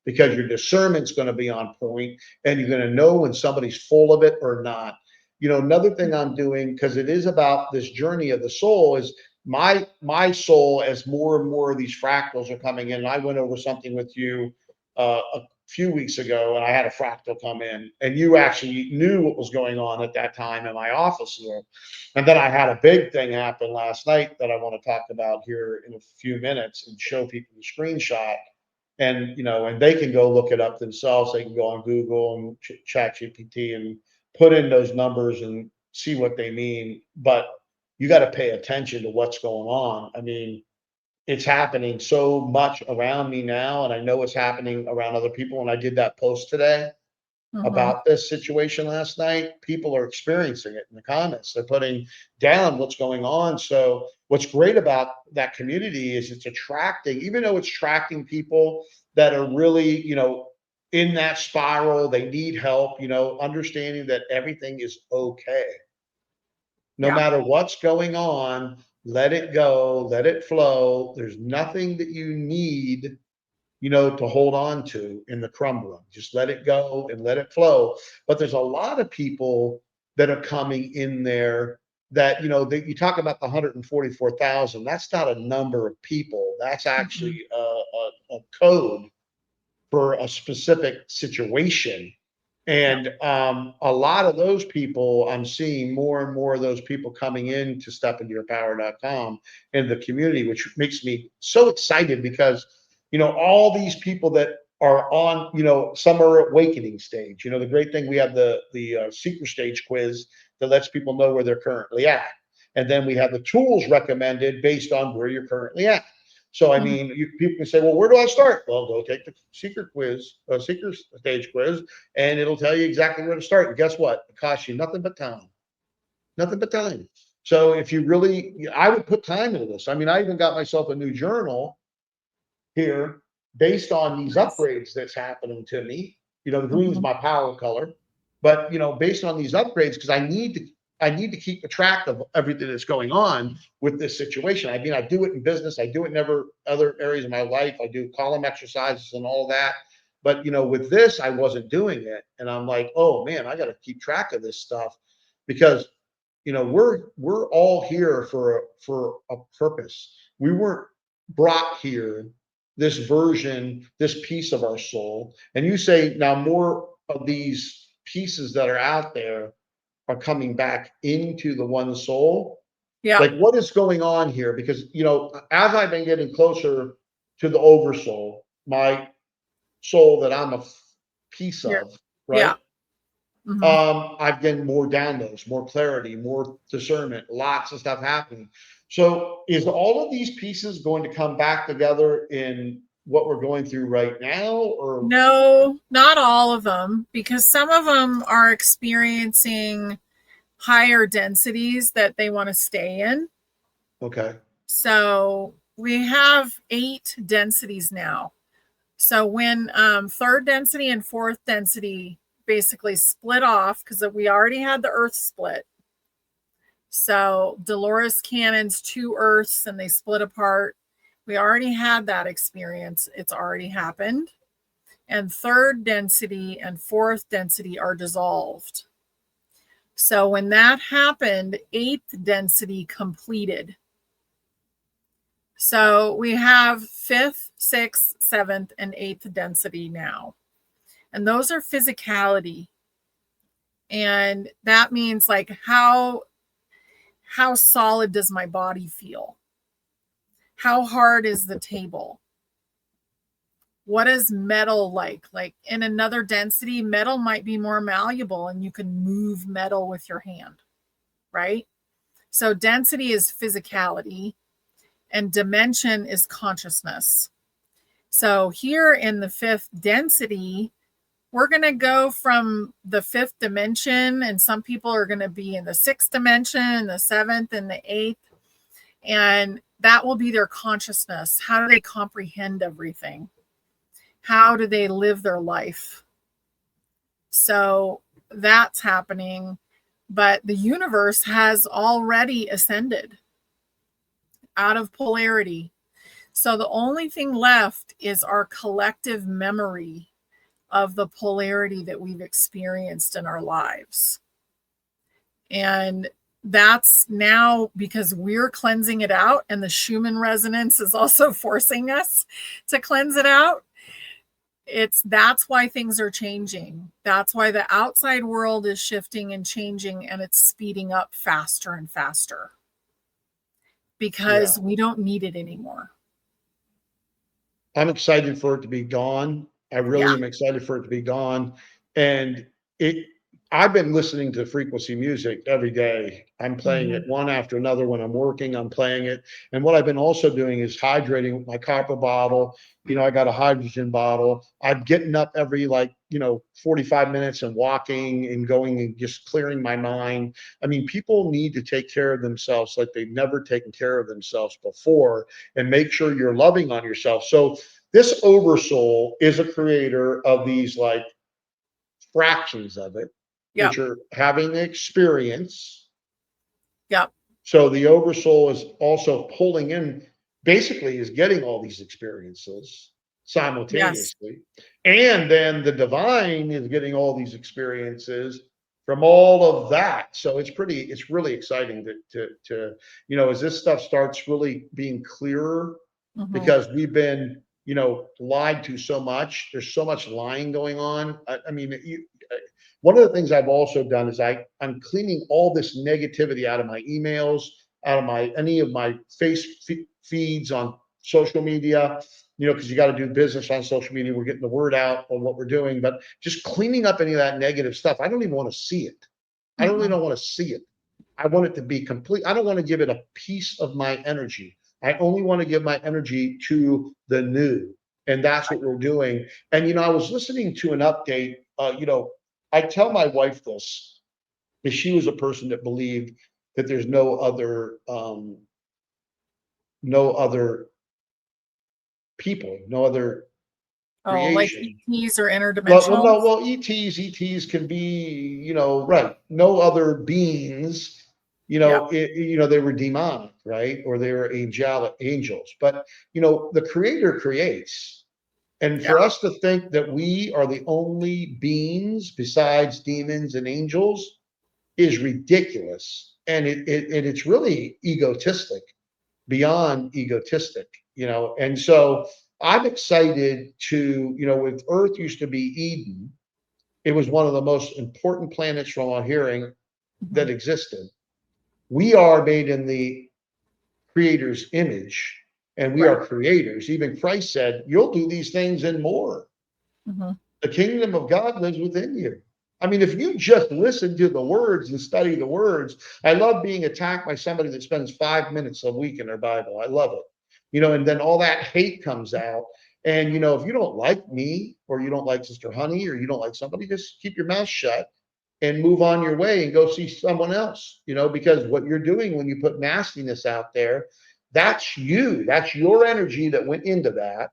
because your discernment's going to be on point, and you're going to know when somebody's full of it or not. Another thing I'm doing, because it is about this journey of the soul, is my soul, as more and more of these fractals are coming in. And I went over something with you a few weeks ago, and I had a fractal come in, and you actually knew what was going on at that time in my office here. And then I had a big thing happen last night that I want to talk about here in a few minutes and show people the screenshot. And and they can go look it up themselves. They can go on Google and chat GPT and put in those numbers and see what they mean. But you got to pay attention to what's going on. I mean, it's happening so much around me now, and I know it's happening around other people. And I did that post today about this situation last night. People are experiencing it in the comments. They're putting down what's going on. So what's great about that community is it's attracting, even though it's attracting people that are really, in that spiral, they need help, understanding that everything is okay. No matter what's going on, let it go, let it flow. There's nothing that you need, to hold on to in the crumbling. Just let it go and let it flow. But there's a lot of people that are coming in there that, that you talk about the 144,000. That's not a number of people. That's actually a code for a specific situation. And a lot of those people, I'm seeing more and more of those people coming in to stepintoyourpower.com in the community, which makes me so excited, because, all these people that are on, some are awakening stage. The great thing, we have the seeker stage quiz that lets people know where they're currently at. And then we have the tools recommended based on where you're currently at. So, I mean, people can say, well, where do I start? Well, go take the seeker stage quiz, and it'll tell you exactly where to start. And guess what? It costs you nothing but time. Nothing but time. So if you really, I would put time into this. I mean, I even got myself a new journal here based on these upgrades that's happening to me. The green is my power color, but based on these upgrades, because I need to keep a track of everything that's going on with this situation. I mean, I do it in business. I do it in other areas of my life. I do column exercises and all that. But with this, I wasn't doing it. And I'm like, oh man, I got to keep track of this stuff because we're all here for a purpose. We weren't brought here, this version, this piece of our soul. And you say now more of these pieces that are out there are coming back into the one soul. Yeah. Like what is going on here? Because as I've been getting closer to the oversoul, my soul that I'm a piece Yeah. of, Yeah. right? Hmm. I've getting more downloads, more clarity, more discernment, lots of stuff happening. So is all of these pieces going to come back together in what we're going through right now, or No, not all of them, because some of them are experiencing higher densities that they want to stay in. okay? So we have 8 densities now. So when third density and fourth density basically split off, because we already had the Earth split. So Dolores Cannon's 2 Earths and they split apart. We already had that experience. It's already happened. And third density and fourth density are dissolved. So when that happened, eighth density completed. So we have fifth, sixth, seventh, and eighth density now. And those are physicality. And that means like how solid does my body feel? How hard is the table? What is metal like? Like in another density, metal might be more malleable and you can move metal with your hand, right? So density is physicality and dimension is consciousness. So here in the fifth density, we're going to go from the fifth dimension, and some people are going to be in the sixth dimension, the seventh, and the eighth. And that will be their consciousness. How do they comprehend everything? How do they live their life? So that's happening. But the universe has already ascended out of polarity. So the only thing left is our collective memory of the polarity that we've experienced in our lives. And that's now because we're cleansing it out, and the Schumann resonance is also forcing us to cleanse it out. That's why things are changing. That's why the outside world is shifting and changing, and it's speeding up faster and faster Yeah, because we don't need it anymore. I'm excited for it to be gone. I Yeah. really am excited for it to be gone. And it I've been listening to frequency music every day. I'm playing Mm-hmm. it one after another. When I'm working, I'm playing it. And what I've been also doing is hydrating with my copper bottle. I got a hydrogen bottle. I'm getting up every 45 minutes and walking and going and just clearing my mind. I mean, people need to take care of themselves like they've never taken care of themselves before, and make sure you're loving on yourself. So this oversoul is a creator of these fractions of it, Yep. which are having the experience. Yep. So the oversoul is also pulling in, basically, is getting all these experiences Yes. simultaneously. And then the divine is getting all these experiences from all of that. So it's really exciting as this stuff starts really being clearer, Mm-hmm. because we've been lied to so much. There's so much lying going on. I mean, one of the things I've also done is I'm cleaning all this negativity out of my emails, out of any of my feeds on social media, because you got to do business on social media. We're getting the word out on what we're doing, but just cleaning up any of that negative stuff. I don't even want to see it. I really Mm-mm. don't want to see it. I want it to be complete. I don't want to give it a piece of my energy. I only want to give my energy to the new. And that's what we're doing. And, I was listening to an update. I tell my wife this, because she was a person that believed that there's no other people, no other Oh, like creation. ETs or Well, interdimensional? no, well, ETs can be, right. No other beings, Yep. they were demonic, right? Or they were angels. But, the creator creates. And Yeah. for us to think that we are the only beings besides demons and angels is ridiculous. And it's really egotistic, beyond egotistic, And so I'm excited to, if Earth used to be Eden, it was one of the most important planets from our hearing that Mhm. existed. We are made in the creator's image, and we Right. are creators. Even Christ said, "You'll do these things and more." Mhm. The kingdom of God lives within you. I mean, if you just listen to the words and study the words, I love being attacked by somebody that spends 5 minutes a week in their Bible. I love it. And then all that hate comes out. And, if you don't like me or you don't like Sister Honey or you don't like somebody, just keep your mouth shut and move on your way and go see someone else, because what you're doing when you put nastiness out there, that's you. That's your energy that went into that.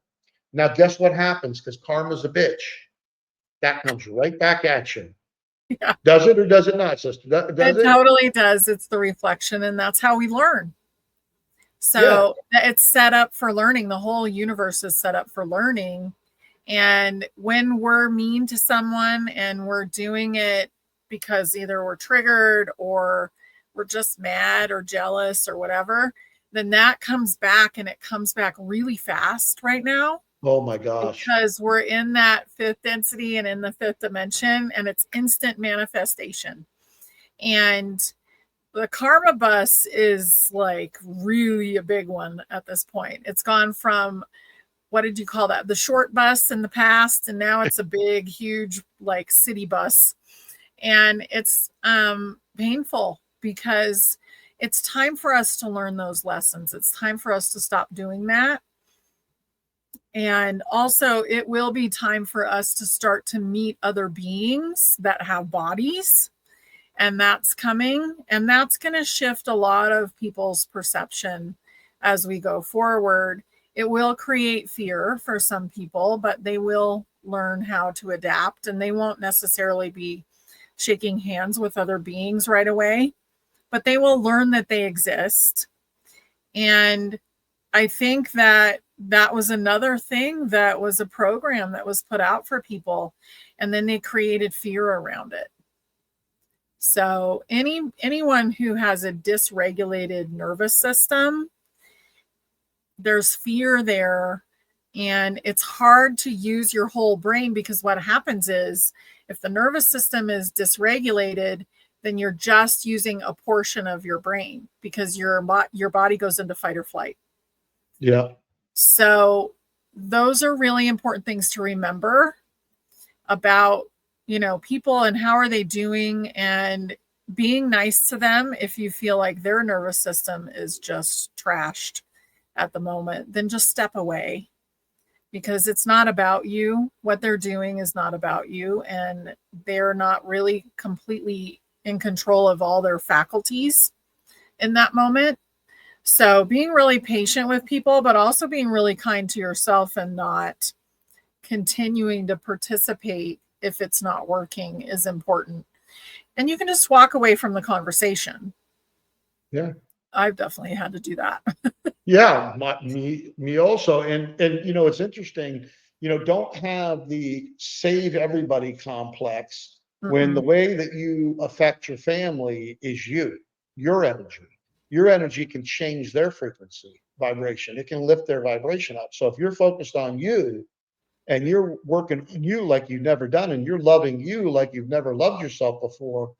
Now, guess what happens? Because karma's a bitch. That comes right back at you. Yeah. Does it or does it not, sister? Does It it? totally does. It's the reflection, and that's how we learn. Yeah. So it's set up for learning. The whole universe is set up for learning. And when we're mean to someone and we're doing it because either we're triggered or we're just mad or jealous or whatever, then that comes back, and it comes back really fast right now Oh my gosh. because we're in that fifth density and in the fifth dimension, and it's instant manifestation. And the karma bus is like really a big one at this point. It's gone from, what did you call that? The short bus in the past, and now it's a big, huge like city bus. And it's painful because it's time for us to learn those lessons. It's time for us to stop doing that. And also, it will be time for us to start to meet other beings that have bodies, and that's coming, and that's going to shift a lot of people's perception as we go forward. It will create fear for some people, but they will learn how to adapt, and they won't necessarily be shaking hands with other beings right away, but they will learn that they exist. And I think that that was another thing that was a program that was put out for people, and then they created fear around it. So anyone who has a dysregulated nervous system, there's fear there, and it's hard to use your whole brain, because what happens is if the nervous system is dysregulated, then you're just using a portion of your brain because your body goes into fight or flight. Yeah. So those are really important things to remember about, people and how are they doing, and being nice to them. If you feel like their nervous system is just trashed at the moment, then just step away, because it's not about you. What they're doing is not about you, and they're not really completely in control of all their faculties in that moment. So being really patient with people, but also being really kind to yourself and not continuing to participate if it's not working is important. And you can just walk away from the conversation. Yeah. I've definitely had to do that. Yeah. Me also. And it's interesting, don't have the save everybody complex when the Mm-mm. way that you affect your family is your energy. Your energy can change their frequency vibration. It can lift their vibration up. So if you're focused on you, and you're working on you like you've never done, and you're loving you like you've never loved yourself before,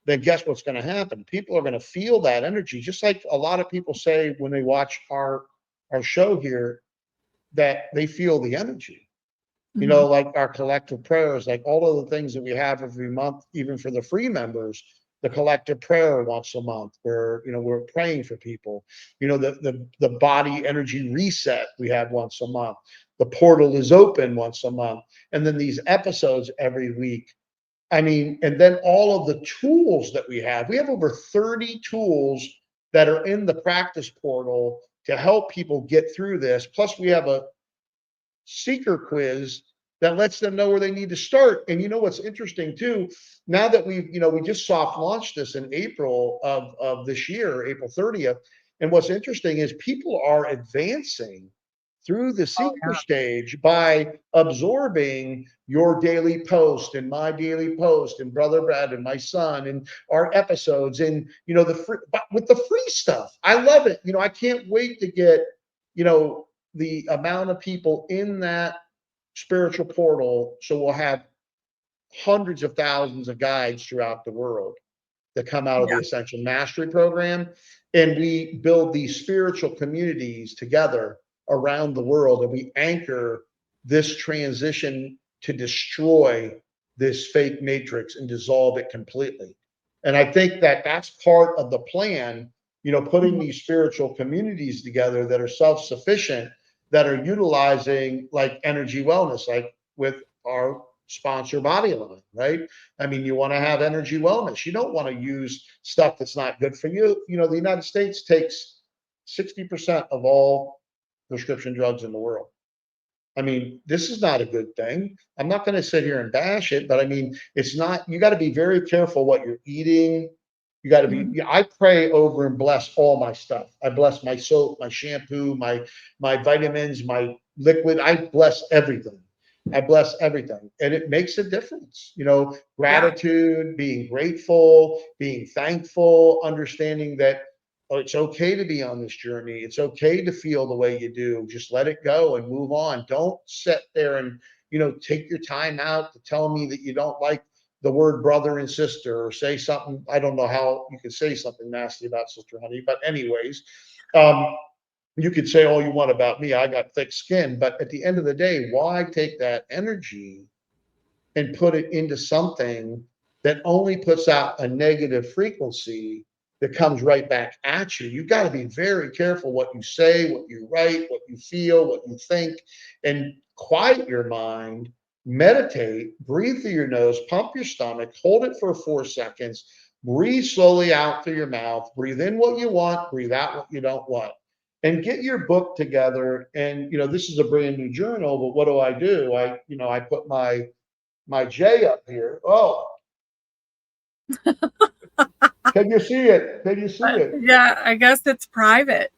then guess what's going to happen? People are going to feel that energy, just like a lot of people say when they watch our show here, that they feel the energy. Mm-hmm. Like our collective prayers, like all of the things that we have every month, even for the free members, the collective prayer once a month, where we're praying for people. The body energy reset we have once a month. The portal is open once a month, and then these episodes every week. I mean, and then all of the tools that we have over 30 tools that are in the practice portal to help people get through this. Plus, we have a seeker quiz that lets them know where they need to start. And what's interesting too, now that we just soft launched this in April of this year, April 30th. And what's interesting is people are advancing through the Oh, seeker stage by absorbing your daily post and my daily post and Brother Brad and my son and our episodes and, but with the free stuff. I love it. I can't wait to get, the amount of people in that spiritual portal. So we'll have hundreds of thousands of guides throughout the world that come out of the yeah. Essential Mastery Program. And we build these spiritual communities together around the world, and we anchor this transition to destroy this fake matrix and dissolve it completely. And I think that that's part of the plan, putting Mhm. these spiritual communities together that are self-sufficient, that are utilizing like energy wellness, like with our sponsor Bodyline, right? I mean, you want to have energy wellness. You don't want to use stuff that's not good for you. The United States takes 60% of all prescription drugs in the world. I mean, this is not a good thing. I'm not going to sit here and bash it, but I mean, it's not, you got to be very careful what you're eating. You got to be, Mhm. I pray over and bless all my stuff. I bless my soap, my shampoo, my vitamins, my liquid. I bless everything. I bless everything. And it makes a difference. Yeah. Gratitude, being grateful, being thankful, understanding that it's okay to be on this journey. It's okay to feel the way you do. Just let it go and move on. Don't sit there and, take your time out to tell me that you don't like the word brother and sister or say something. I don't know how you could say something nasty about Sister Honey, but anyways, you could say all you want about me. I got thick skin, but at the end of the day, why take that energy and put it into something that only puts out a negative frequency that comes right back at you? You've got to be very careful what you say, what you write, what you feel, what you think, and quiet your mind, meditate, breathe through your nose, pump your stomach, hold it for 4 seconds, breathe slowly out through your mouth, breathe in what you want, breathe out what you don't want. And get your book together. And this is a brand new journal, but what do? I put my J up here. Oh, can you see it? Can you see it? Yeah, I guess it's private.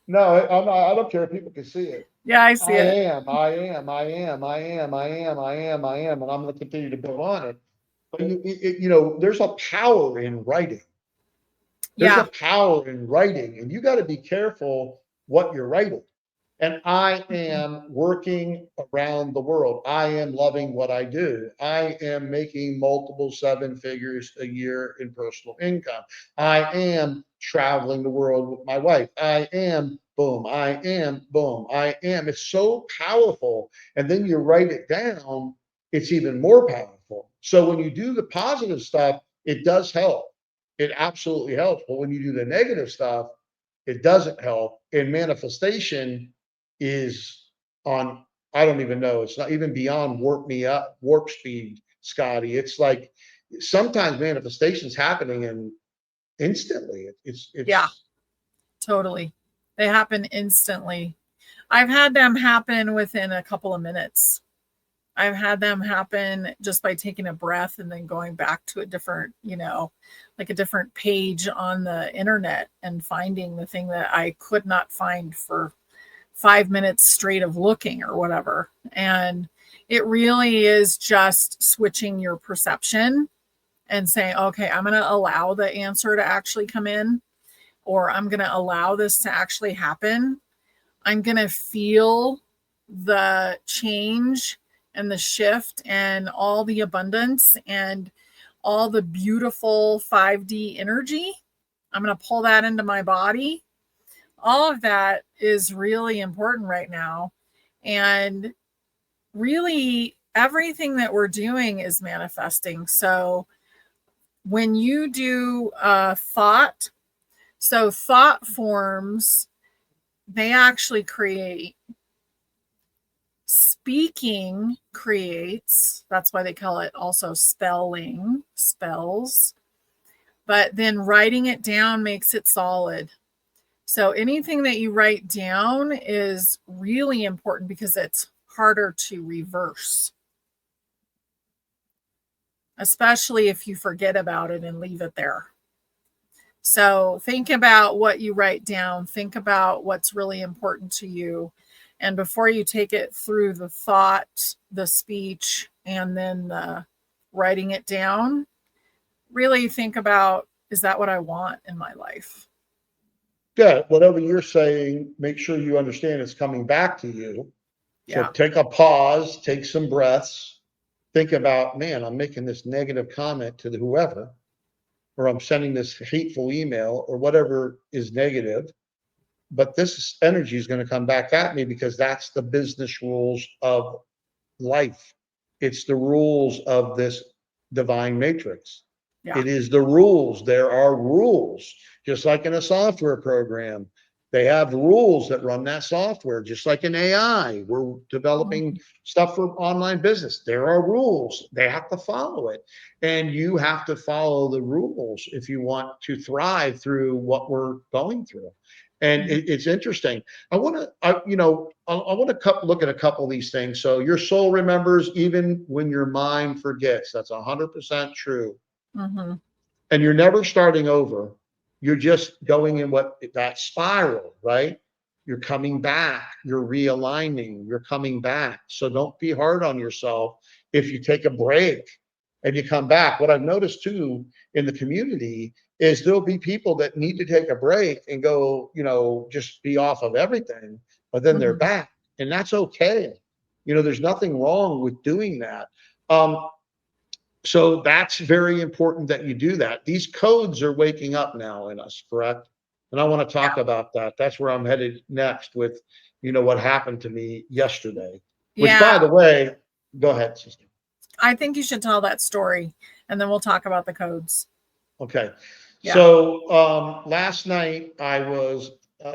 No, I'm not, I don't care if people can see it. Yeah, I see I it. am, I am, I am, I am, I am, I am, I am, and I'm going to continue to build on it. But there's a power in writing. There's a Yeah. power in writing, and you got to be careful what you're writing. And I Mhm. am working around the world. I am loving what I do. I am making multiple seven figures a year in personal income. I am traveling the world with my wife. I am boom. I am boom. I am. It's so powerful. And then you write it down, it's even more powerful. So when you do the positive stuff, it does help. It absolutely helps. But when you do the negative stuff, it doesn't help. And manifestation is on, I don't even know, it's not even beyond warp speed, Scotty. It's like sometimes manifestations happening and instantly. It's Yeah, it's totally. They happen instantly. I've had them happen within a couple of minutes. I've had them happen just by taking a breath and then going back to a different, like a different page on the internet and finding the thing that I could not find for 5 minutes straight of looking or whatever. And it really is just switching your perception and saying, okay, I'm going to allow the answer to actually come in, or I'm going to allow this to actually happen. I'm going to feel the change and the shift and all the abundance and all the beautiful 5D energy. I'm going to pull that into my body. All of that is really important right now. And really, everything that we're doing is manifesting. So when you do thought, so thought forms, they actually create. Speaking creates, that's why they call it also spelling, spells. But then writing it down makes it solid. So anything that you write down is really important because it's harder to reverse, especially if you forget about it and leave it there. So think about what you write down. Think about what's really important to you. And before you take it through the thought, the speech, and then the writing it down, really think about, is that what I want in my life? Yeah, whatever you're saying, make sure you understand it's coming back to you. So Yeah. take a pause, take some breaths, think about, man, I'm making this negative comment to the whoever, or I'm sending this hateful email or whatever is negative. But this energy is going to come back at me because that's the business rules of life. It's the rules of this divine matrix. Yeah. It is the rules. There are rules, just like in a software program. They have rules that run that software, just like in AI. We're developing stuff for online business. There are rules. They have to follow it. And you have to follow the rules if you want to thrive through what we're going through. And it's interesting. I want to, I want to look at a couple of these things. So your soul remembers even when your mind forgets. That's 100% true. Mm-hmm. And you're never starting over. You're just going in that spiral, right? You're coming back. You're realigning. You're coming back. So don't be hard on yourself if you take a break and you come back. What I've noticed too in the community is there'll be people that need to take a break and go, just be off of everything, but then they're back, and that's okay. There's nothing wrong with doing that. So that's very important that you do that. These codes are waking up now in us, correct? And I want to talk about that. That's where I'm headed next with, what happened to me yesterday, which, by Yeah. the way, go ahead, sister. I think you should tell that story, and then we'll talk about the codes. Okay. Yeah. So last night I was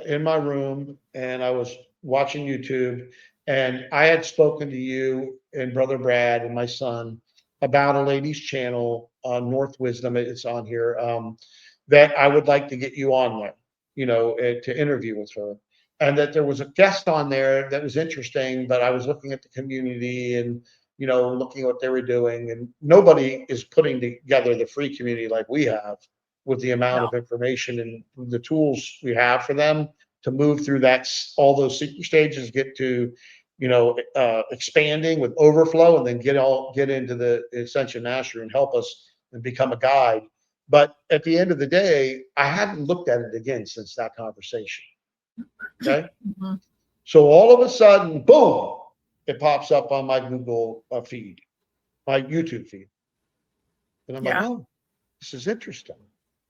in my room and I was watching YouTube, and I had spoken to you and Brother Brad and my son about a lady's channel, North Wisdom. It's on here, that I would like to get you on there, to interview with her. And that there was a guest on there that was interesting, but I was looking at the community and looking at what they were doing, and nobody is putting together the free community like we have, with the amount No. of information and the tools we have for them to move through all those secret stages, get to, expanding with overflow, and then get into the Ascension Mastery and help us and become a guide. But at the end of the day, I haven't looked at it again since that conversation. Okay. Mm-hmm. So all of a sudden, boom, it pops up on my Google feed, my YouTube feed. And I'm like, Yeah. oh, this is interesting.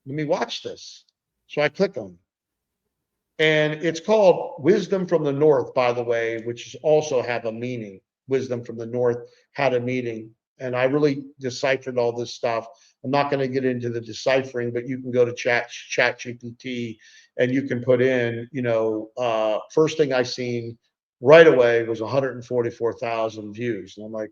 Let me watch this. So I click on it. And it's called Wisdom from the North, by the way, which also have a meaning. Wisdom from the North had a meaning. And I really deciphered all this stuff. I'm not going to get into the deciphering, but you can go to Chat GPT and you can put in, first thing I seen right away was 144,000 views. And I'm like,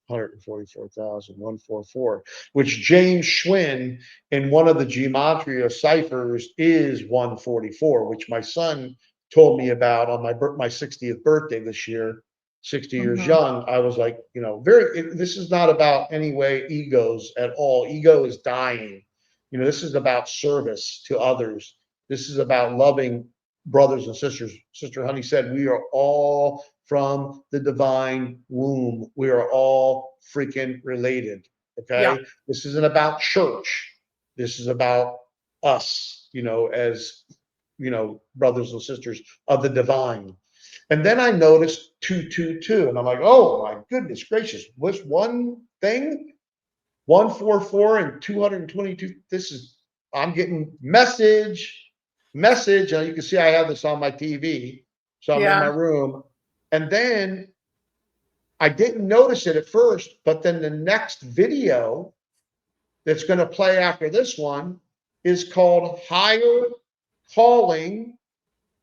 144,144, which James Schwinn in one of the gematria ciphers is 144, which my son told me about on my 60th birthday this year, 60 years young. I was like, this is not about any way egos at all. Ego is dying. This is about service to others. This is about loving brothers and sisters. Sister Honey said, we are all from the divine womb. We are all freaking related. Okay. Yeah. This isn't about church. This is about us, as, brothers and sisters of the divine. And then I noticed 222, and I'm like, oh my goodness gracious, what's one thing? 144 and 222. I'm getting message. And you can see I have this on my TV. So I'm in my Yeah. room. And then I didn't notice it at first, but then the next video that's going to play after this one is called Higher Calling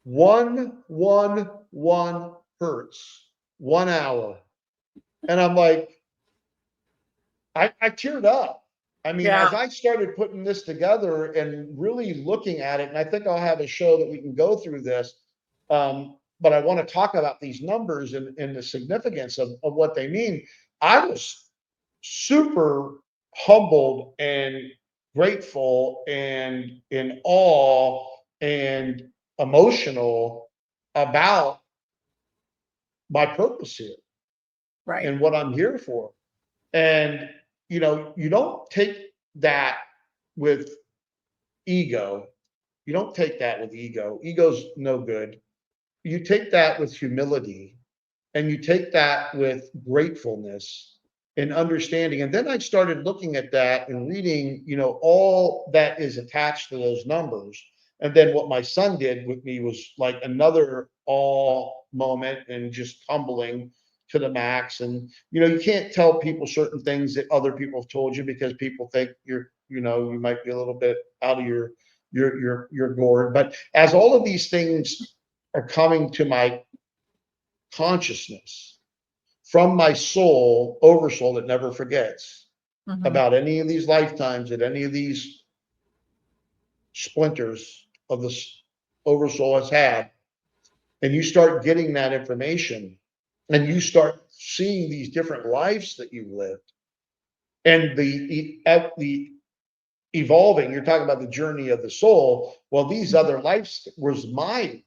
111 Hertz, 1 hour. And I'm like, I teared up. I mean, Yeah. as I started putting this together and really looking at it, and I think I'll have a show that we can go through this, but I want to talk about these numbers and the significance of what they mean. I was super humbled and grateful and in awe and emotional about my purpose here Right. and what I'm here for. And, you know, you don't take that with ego. You don't take that with ego. Ego's no good. You take that with humility, and you take that with gratefulness and understanding. And then I started looking at that and reading, you know, all that is attached to those numbers. And then what my son did with me was like another awe moment and just humbling to the max. And, you know, you can't tell people certain things that other people have told you because people think you're, you know, you might be a little bit out of your gourd. But as all of these things are coming to my consciousness from my soul, oversoul that never forgets Mhm. about any of these lifetimes that any of these splinters of this oversoul has had. And you start getting that information and you start seeing these different lives that you've lived and the evolving. You're talking about the journey of the soul. Well, these other lives was my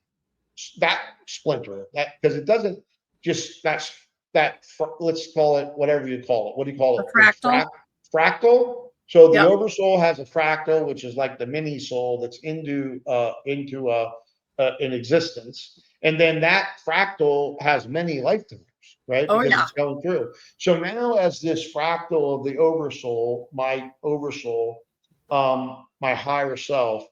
that splinter that because it doesn't just let's call it whatever you call it. What do you call The it? fractal. Fractal. So the Yep. oversoul has a fractal, which is like the mini soul that's into an existence, and then that fractal has many lifetimes, right? Oh Because yeah. it's going through. So now, as this fractal of the oversoul, my oversoul, my higher self,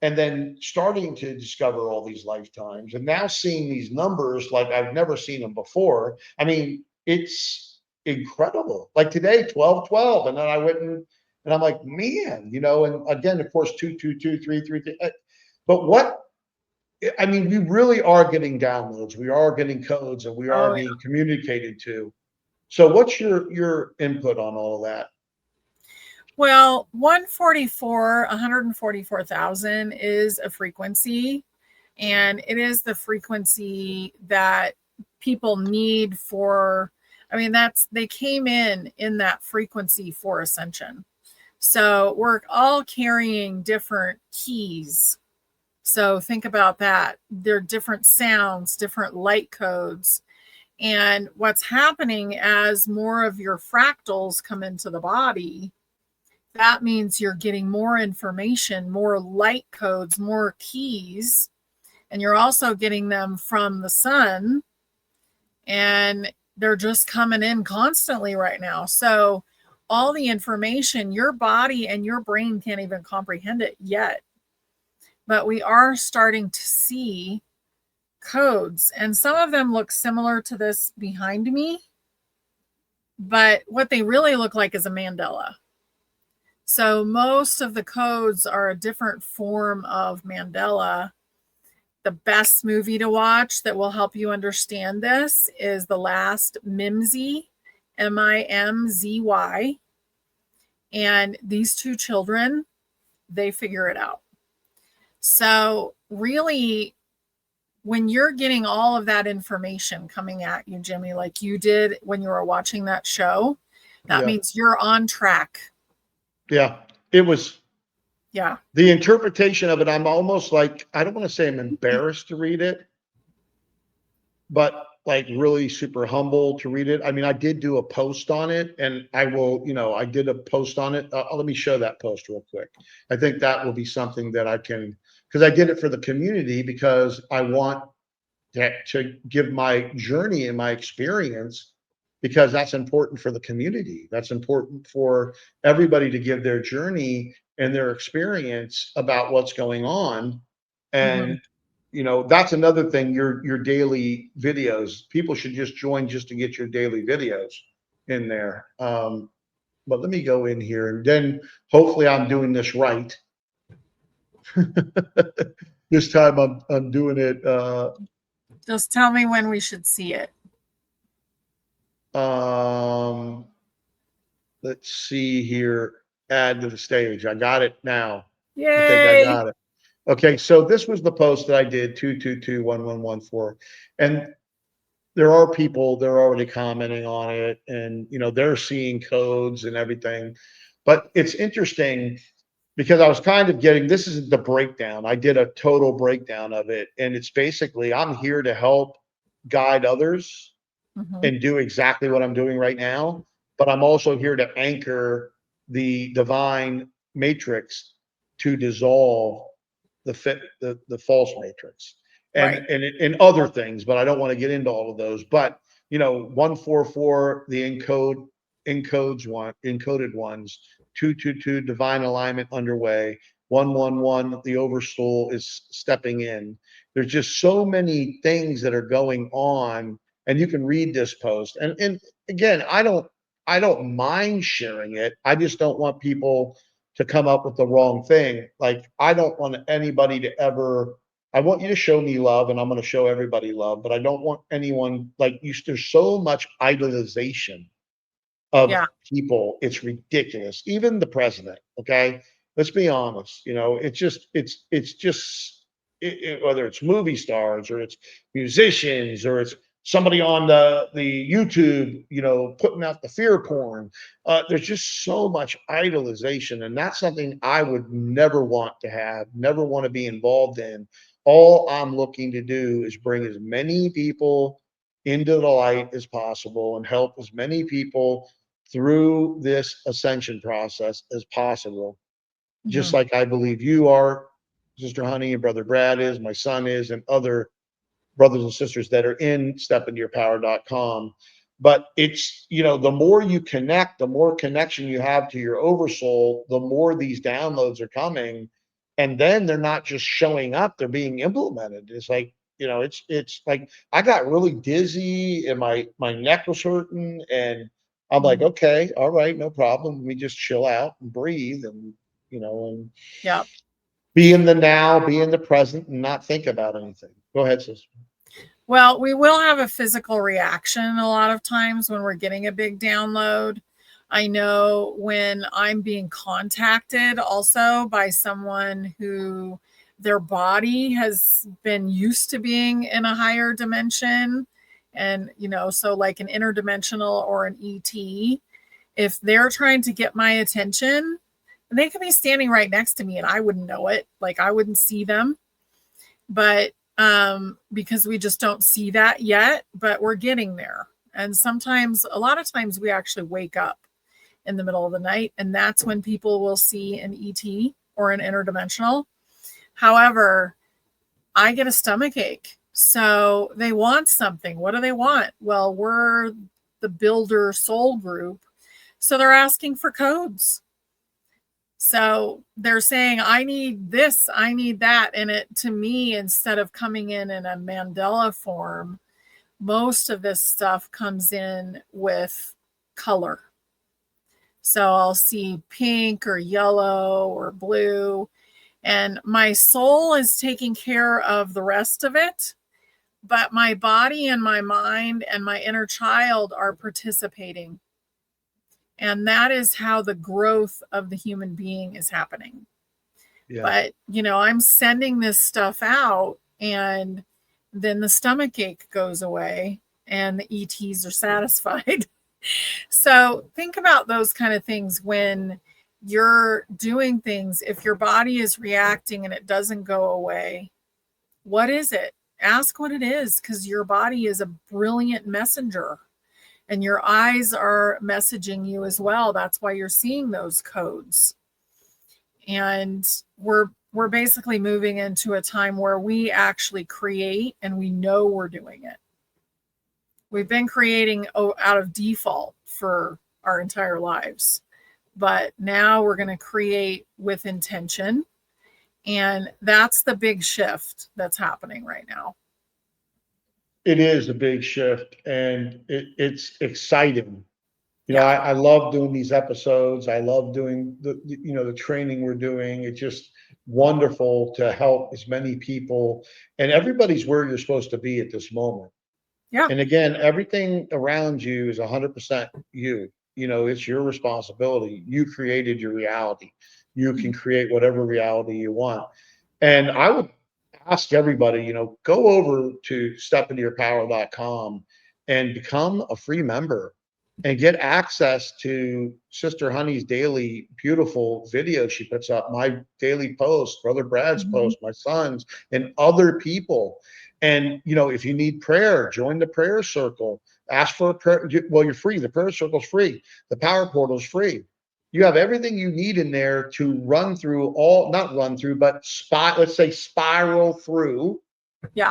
and then starting to discover all these lifetimes and now seeing these numbers like I've never seen them before. I mean, it's incredible. Like today, 12, 12. And then I went and I'm like, man, you know, and again, of course, 2, 2, 2, 3, 3, 3. But what, I mean, we really are getting downloads. We are getting codes and we are Oh yeah. being communicated to. So what's your input on all of that? Well, 144,000 is a frequency, and it is the frequency that people need for, I mean, they came in that frequency for ascension. So we're all carrying different keys. So think about that. They're different sounds, different light codes. And what's happening as more of your fractals come into the body, that means you're getting more information, more light codes, more keys, and you're also getting them from the sun, and they're just coming in constantly right now. So all the information, your body and your brain can't even comprehend it yet, but we are starting to see codes, and some of them look similar to this behind me, but what they really look like is a mandala. So most of the codes are a different form of mandala. The best movie to watch that will help you understand this is The Last Mimsy, Mimzy. And these two children, they figure it out. So really, when you're getting all of that information coming at you, Jimmie, like you did when you were watching that show, that Yeah. means you're on track. Yeah. It was Yeah. the interpretation of it. I'm almost like, I don't want to say I'm embarrassed to read it, but like really super humble to read it. I mean, I did do a post on it and I will, you know, I did a post on it. Let me show that post real quick. I think that will be something that I can, because I did it for the community because I want to give my journey and my experience because that's important for the community. That's important for everybody to give their journey and their experience about what's going on. Mhm. And you know, that's another thing, your daily videos. People should just join just to get your daily videos in there. But let me go in here and then hopefully I'm doing this right. This time I'm doing it Just tell me when we should see it. um let's see here. Add to the stage. I got it now. I think I Yay. got it. Okay, so this was the post that I did 2221114. And there are people, they're already commenting on it and you know they're seeing codes and everything. But it's interesting because I was kind of getting, this is the breakdown. I did a total breakdown of it and it's basically I'm here to help guide others Mhm. and do exactly what I'm doing right now, but I'm also here to anchor the divine matrix to dissolve the false matrix Right. and other things, but I don't want to get into all of those. But 144, the encoded ones, 222 divine alignment underway, 111 the oversoul is stepping in. There's just so many things that are going on, and you can read this post. And again, I don't mind sharing it. I just don't want people to come up with the wrong thing. Like, I don't want anybody to ever. I want you to show me love, and I'm going to show everybody love, but I don't want anyone like you. There's so much idolization of Yeah. people. It's ridiculous. Even the president. Okay, let's be honest. Whether it's movie stars or it's musicians or it's somebody on the YouTube, putting out the fear porn. There's just so much idolization, and that's something I would never want to have, never want to be involved in. All I'm looking to do is bring as many people into the light as possible and help as many people through this ascension process as possible. Just Mhm. like I believe you are, Sister Honey, and Brother Brad is, my son is, and other brothers and sisters that are in stepintoyourpower.com. But it's, the more you connect, the more connection you have to your oversoul, the more these downloads are coming. And then they're not just showing up, they're being implemented. It's like, it's like I got really dizzy and my neck was hurting. And I'm like, Mhm. okay, all right, no problem. Let me just chill out and breathe and Yep. be in the now, be in the present, and not think about anything. Go ahead, sister. Well, we will have a physical reaction a lot of times when we're getting a big download. I know when I'm being contacted also by someone who their body has been used to being in a higher dimension, and so like an interdimensional or an ET, if they're trying to get my attention, they could be standing right next to me and I wouldn't know it. Like, I wouldn't see them, but because we just don't see that yet, but we're getting there. And sometimes, a lot of times, we actually wake up in the middle of the night, and that's when people will see an ET or an interdimensional. However, I get a stomach ache. So they want something. What do they want? Well, we're the builder soul group. So they're asking for codes. So they're saying, I need this, I need that. And it, to me, instead of coming in a Mandela form, most of this stuff comes in with color. So I'll see pink or yellow or blue, and my soul is taking care of the rest of it. But my body and my mind and my inner child are participating. And that is how the growth of the human being is happening. Yeah. But, I'm sending this stuff out, and then the stomach ache goes away and the ETs are satisfied. So think about those kind of things when you're doing things. If your body is reacting and it doesn't go away, what is it? Ask what it is, because your body is a brilliant messenger and your eyes are messaging you as well. That's why you're seeing those codes. And we're basically moving into a time where we actually create and we know we're doing it. We've been creating out of default for our entire lives, but now we're going to create with intention. And that's the big shift that's happening right now. It is a big shift, and it's exciting. Yeah. I love doing these episodes. I love doing the training we're doing. It's just wonderful to help as many people, and everybody's where you're supposed to be at this moment. Yeah. And again, everything around you is 100% you. It's your responsibility. You created your reality. You can create whatever reality you want. And I would ask everybody, go over to stepintoyourpower.com and become a free member and get access to Sister Honey's daily beautiful videos she puts up, my daily posts, Brother Brad's Mhm. posts, my son's, and other people. And, if you need prayer, join the prayer circle. Ask for a prayer. Well, you're free. The prayer circle's free. The power portal's free. You have everything you need in there to run through not run through, but let's say spiral through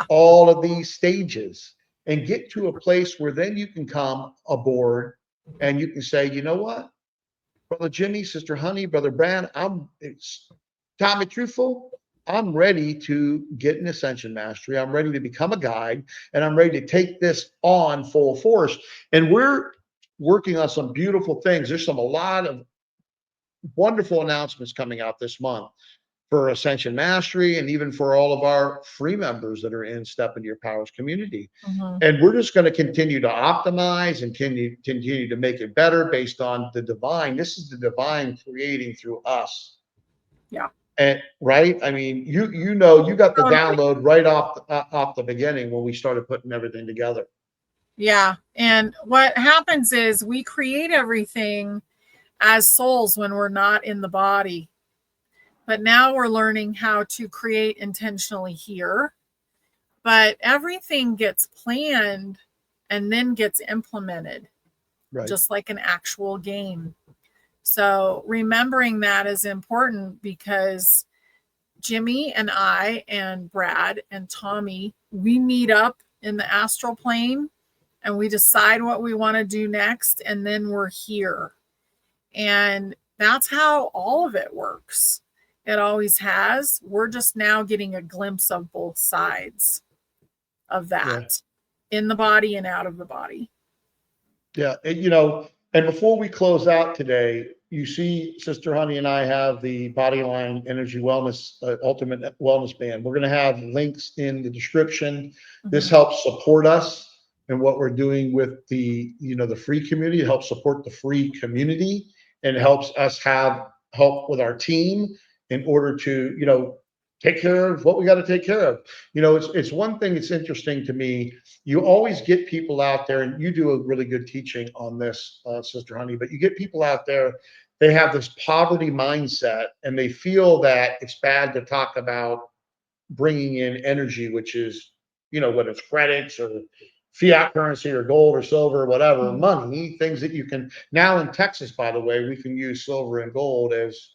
all of these stages and get to a place where then you can come aboard and you can say, you know what, Brother Jimmie, Sister Honey, Brother Brad, it's Tommy Truthful. I'm ready to get an ascension mastery. I'm ready to become a guide, and I'm ready to take this on full force. And we're working on some beautiful things. There's a lot of wonderful announcements coming out this month for Ascension Mastery, and even for all of our free members that are in Step Into Your Powers community. And we're just going to continue to optimize and continue to make it better based on the divine. This is the divine creating through us. Yeah. And right, I mean, you got the download right off the beginning when we started putting everything together. Yeah. And what happens is we create everything as souls when we're not in the body. But now we're learning how to create intentionally here. But everything gets planned and then gets implemented, just like an actual game. So remembering that is important, because Jimmie and I and Brad and Tommy, we meet up in the astral plane and we decide what we want to do next, and then we're here. And that's how all of it works. It always has. We're just now getting a glimpse of both sides of that, in the body and out of the body. Yeah. And before we close out today, you see Sister Honey and I have the Bodyline Energy Wellness Ultimate Wellness Band. We're going to have links in the description. This helps support us and what we're doing with the free community. It helps support the free community, and it helps us have help with our team in order to, take care of what we got to take care of. It's one thing that's interesting to me. You always get people out there, and you do a really good teaching on this, Sister Honey, but you get people out there, they have this poverty mindset, and they feel that it's bad to talk about bringing in energy, which is, whether it's credits or fiat currency or gold or silver or whatever, money, things that you can, now in Texas, by the way, we can use silver and gold as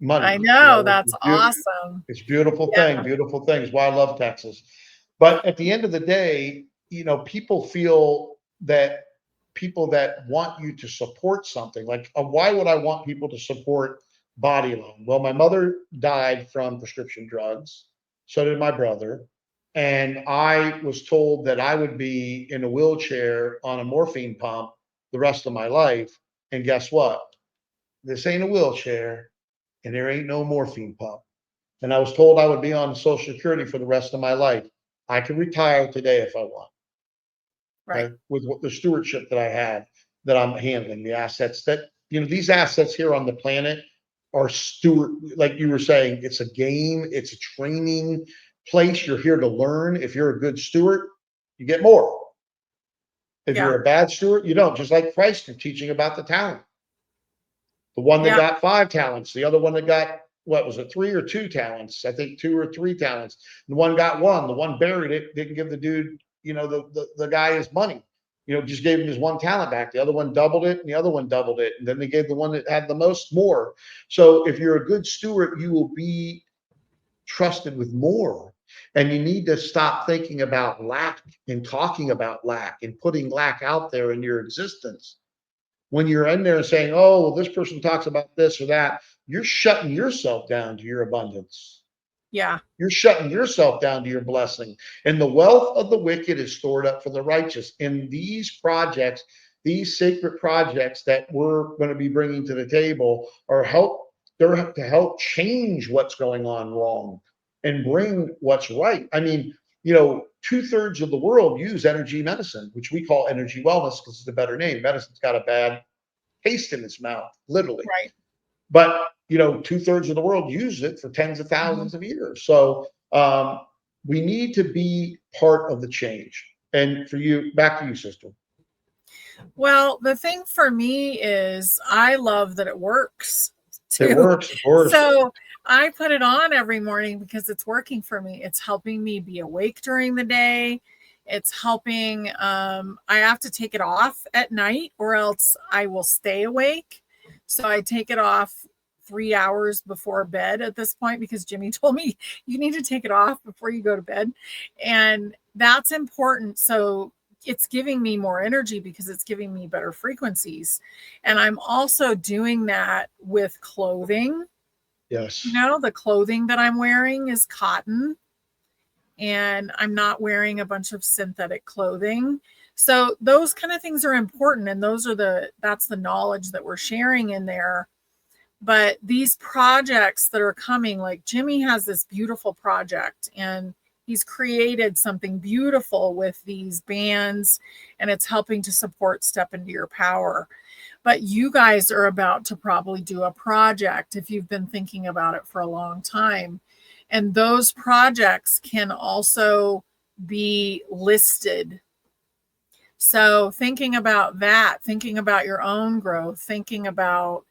money. I know, that's awesome. It's beautiful thing, beautiful things. Why I love Texas. But at the end of the day, people feel that people that want you to support something, like why would I want people to support Bodyline? Well, my mother died from prescription drugs. So did my brother. And I was told that I would be in a wheelchair on a morphine pump the rest of my life. And guess what? This ain't a wheelchair, and there ain't no morphine pump. And I was told I would be on Social Security for the rest of my life. I could retire today if I want. Right. With what the stewardship that I have, that I'm handling, the assets that, these assets here on the planet are like you were saying, it's a game, it's a training place. You're here to learn. If you're a good steward, you get more. If you're a bad steward, you don't. Just like Christ is teaching about the talent. The one that got 5 talents, the other one that got, what was it, 3 or 2 talents? I think 2 or 3 talents. The one got 1. The one buried it, didn't give the dude, the guy his money. Just gave him his 1 talent back. The other one doubled it, and the other one doubled it. And then they gave the one that had the most more. So if you're a good steward, you will be trusted with more. And you need to stop thinking about lack and talking about lack and putting lack out there in your existence. When you're in there saying, oh, well, this person talks about this or that, you're shutting yourself down to your abundance. Yeah. You're shutting yourself down to your blessing. And the wealth of the wicked is stored up for the righteous. And these projects, these sacred projects that we're going to be bringing to the table they're to help change what's going on wrong and bring what's right. I mean, 2/3 of the world use energy medicine, which we call energy wellness because it's a better name. Medicine's got a bad taste in its mouth, literally. Right. But 2/3 of the world use it for tens of thousands of years. So we need to be part of the change. And for you, back to you, sister. Well, the thing for me is I love that it works too. It works, of course. So I put it on every morning because it's working for me. It's helping me be awake during the day. It's helping. I have to take it off at night or else I will stay awake. So I take it off 3 hours before bed at this point because Jimmie told me you need to take it off before you go to bed. And that's important. So it's giving me more energy because it's giving me better frequencies. And I'm also doing that with clothing. Yes. You know, the clothing that I'm wearing is cotton and I'm not wearing a bunch of synthetic clothing. So those kind of things are important. And that's the knowledge that we're sharing in there. But these projects that are coming, like Jimmie has this beautiful project and he's created something beautiful with these bands and it's helping to support Step Into Your Power. But you guys are about to probably do a project if you've been thinking about it for a long time. And those projects can also be listed. So thinking about that, thinking about your own growth, thinking about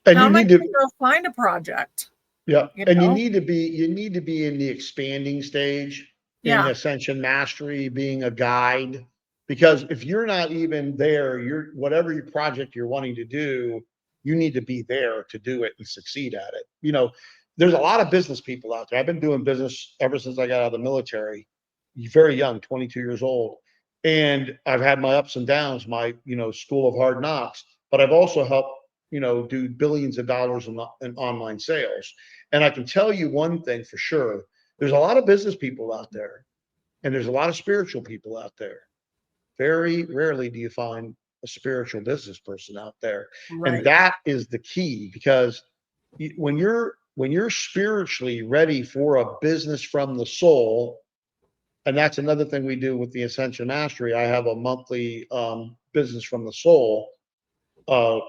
And how you am I need going to, to go find a project? yeah, You and know? you need to be in the expanding stage, in Yeah. Ascension Mastery, being a guide. Because if you're not even there, you're whatever your project you're wanting to do, you need to be there to do it and succeed at it. There's a lot of business people out there. I've been doing business ever since I got out of the military, very young, 22 years old. And I've had my ups and downs, my, school of hard knocks, but I've also helped, do billions of dollars in online sales. And I can tell you one thing for sure, there's a lot of business people out there and there's a lot of spiritual people out there. Very rarely do you find a spiritual business person out there. And Right. that is the key because when you're spiritually ready for a business from the soul, and that's another thing we do with the Ascension Mastery. I have a monthly business from the soul,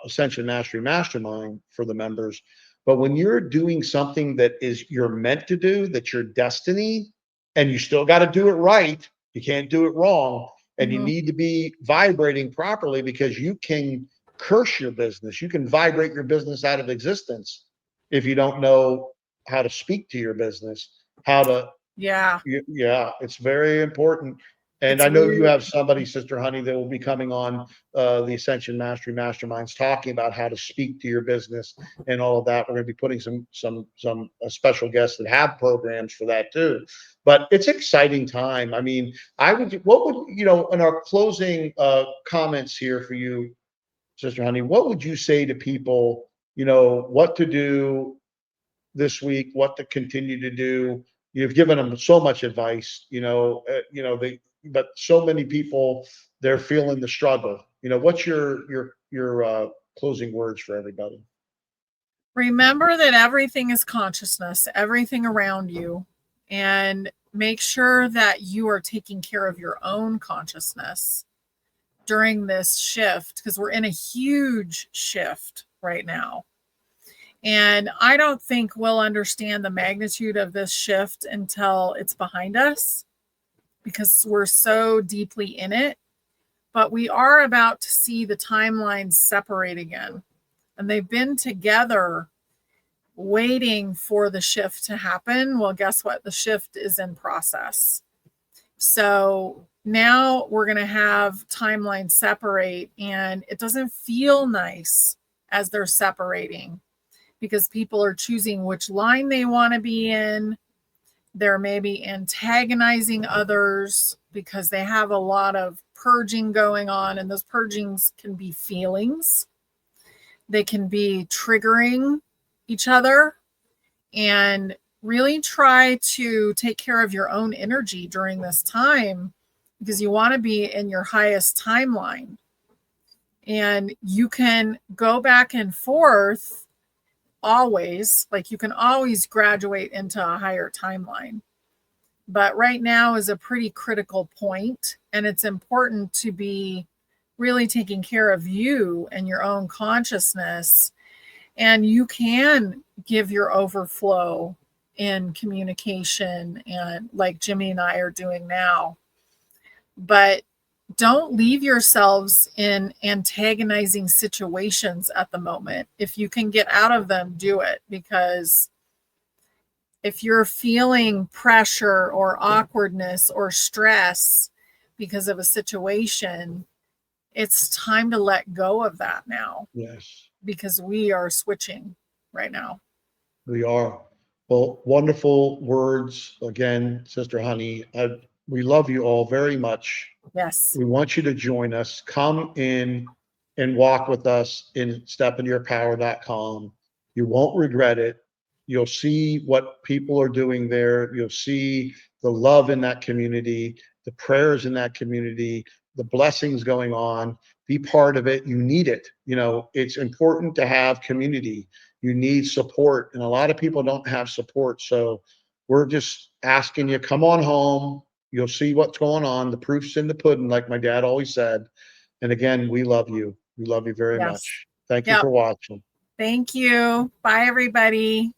Ascension Mastery Mastermind for the members. But when you're doing something that is you're meant to do, that's your destiny, and you still got to do it right, you can't do it wrong, and you Mm-hmm. need to be vibrating properly because you can curse your business. You can vibrate your business out of existence if you don't know how to speak to your business, how to Yeah. yeah, it's very important. And It's I know you really have somebody, Sister Honey, that will be coming on the Ascension Mastery Masterminds, talking about how to speak to your business and all of that. We're going to be putting some special guests that have programs for that too. But it's exciting time. I mean, what would in our closing comments here for you, Sister Honey, what would you say to people? What to do this week, what to continue to do. You've given them so much advice, but so many people, they're feeling the struggle. What's your closing words for everybody? remember that everything is consciousness, everything around you, and make sure that you are taking care of your own consciousness during this shift because we're in a huge shift right now. And I don't think we'll understand the magnitude of this shift until it's behind us because we're so deeply in it. But we are about to see the timelines separate again. And they've been together waiting for the shift to happen. Well, guess what? The shift is in process. So now we're going to have timelines separate, and it doesn't feel nice as they're separating because people are choosing which line they want to be in. They're maybe antagonizing others because they have a lot of purging going on, and those purgings can be feelings. They can be triggering each other, and really try to take care of your own energy during this time because you want to be in your highest timeline. And you can go back and forth always, like you can always graduate into a higher timeline. But right now is a pretty critical point, and it's important to be really taking care of you and your own consciousness. And you can give your overflow in communication, and like Jimmie and I are doing now. But don't leave yourselves in antagonizing situations at the moment. If you can get out of them, do it because if you're feeling pressure or awkwardness or stress because of a situation, it's time to let go of that now. Yes. Because we are switching right now. We are. Well, wonderful words again, Sister Honey. We love you all very much. Yes. We want you to join us. Come in and walk with us in stepintoyourpower.com. You won't regret it. You'll see what people are doing there. You'll see the love in that community, the prayers in that community, the blessings going on. Be part of it. You need it. You know, it's important to have community. You need support, and a lot of people don't have support. So we're just asking you, come on home. You'll see what's going on. The proof's in the pudding, like my dad always said. And again, we love you. We love you very Yes. much. Thank you Yep. for watching. Thank you. Bye, everybody.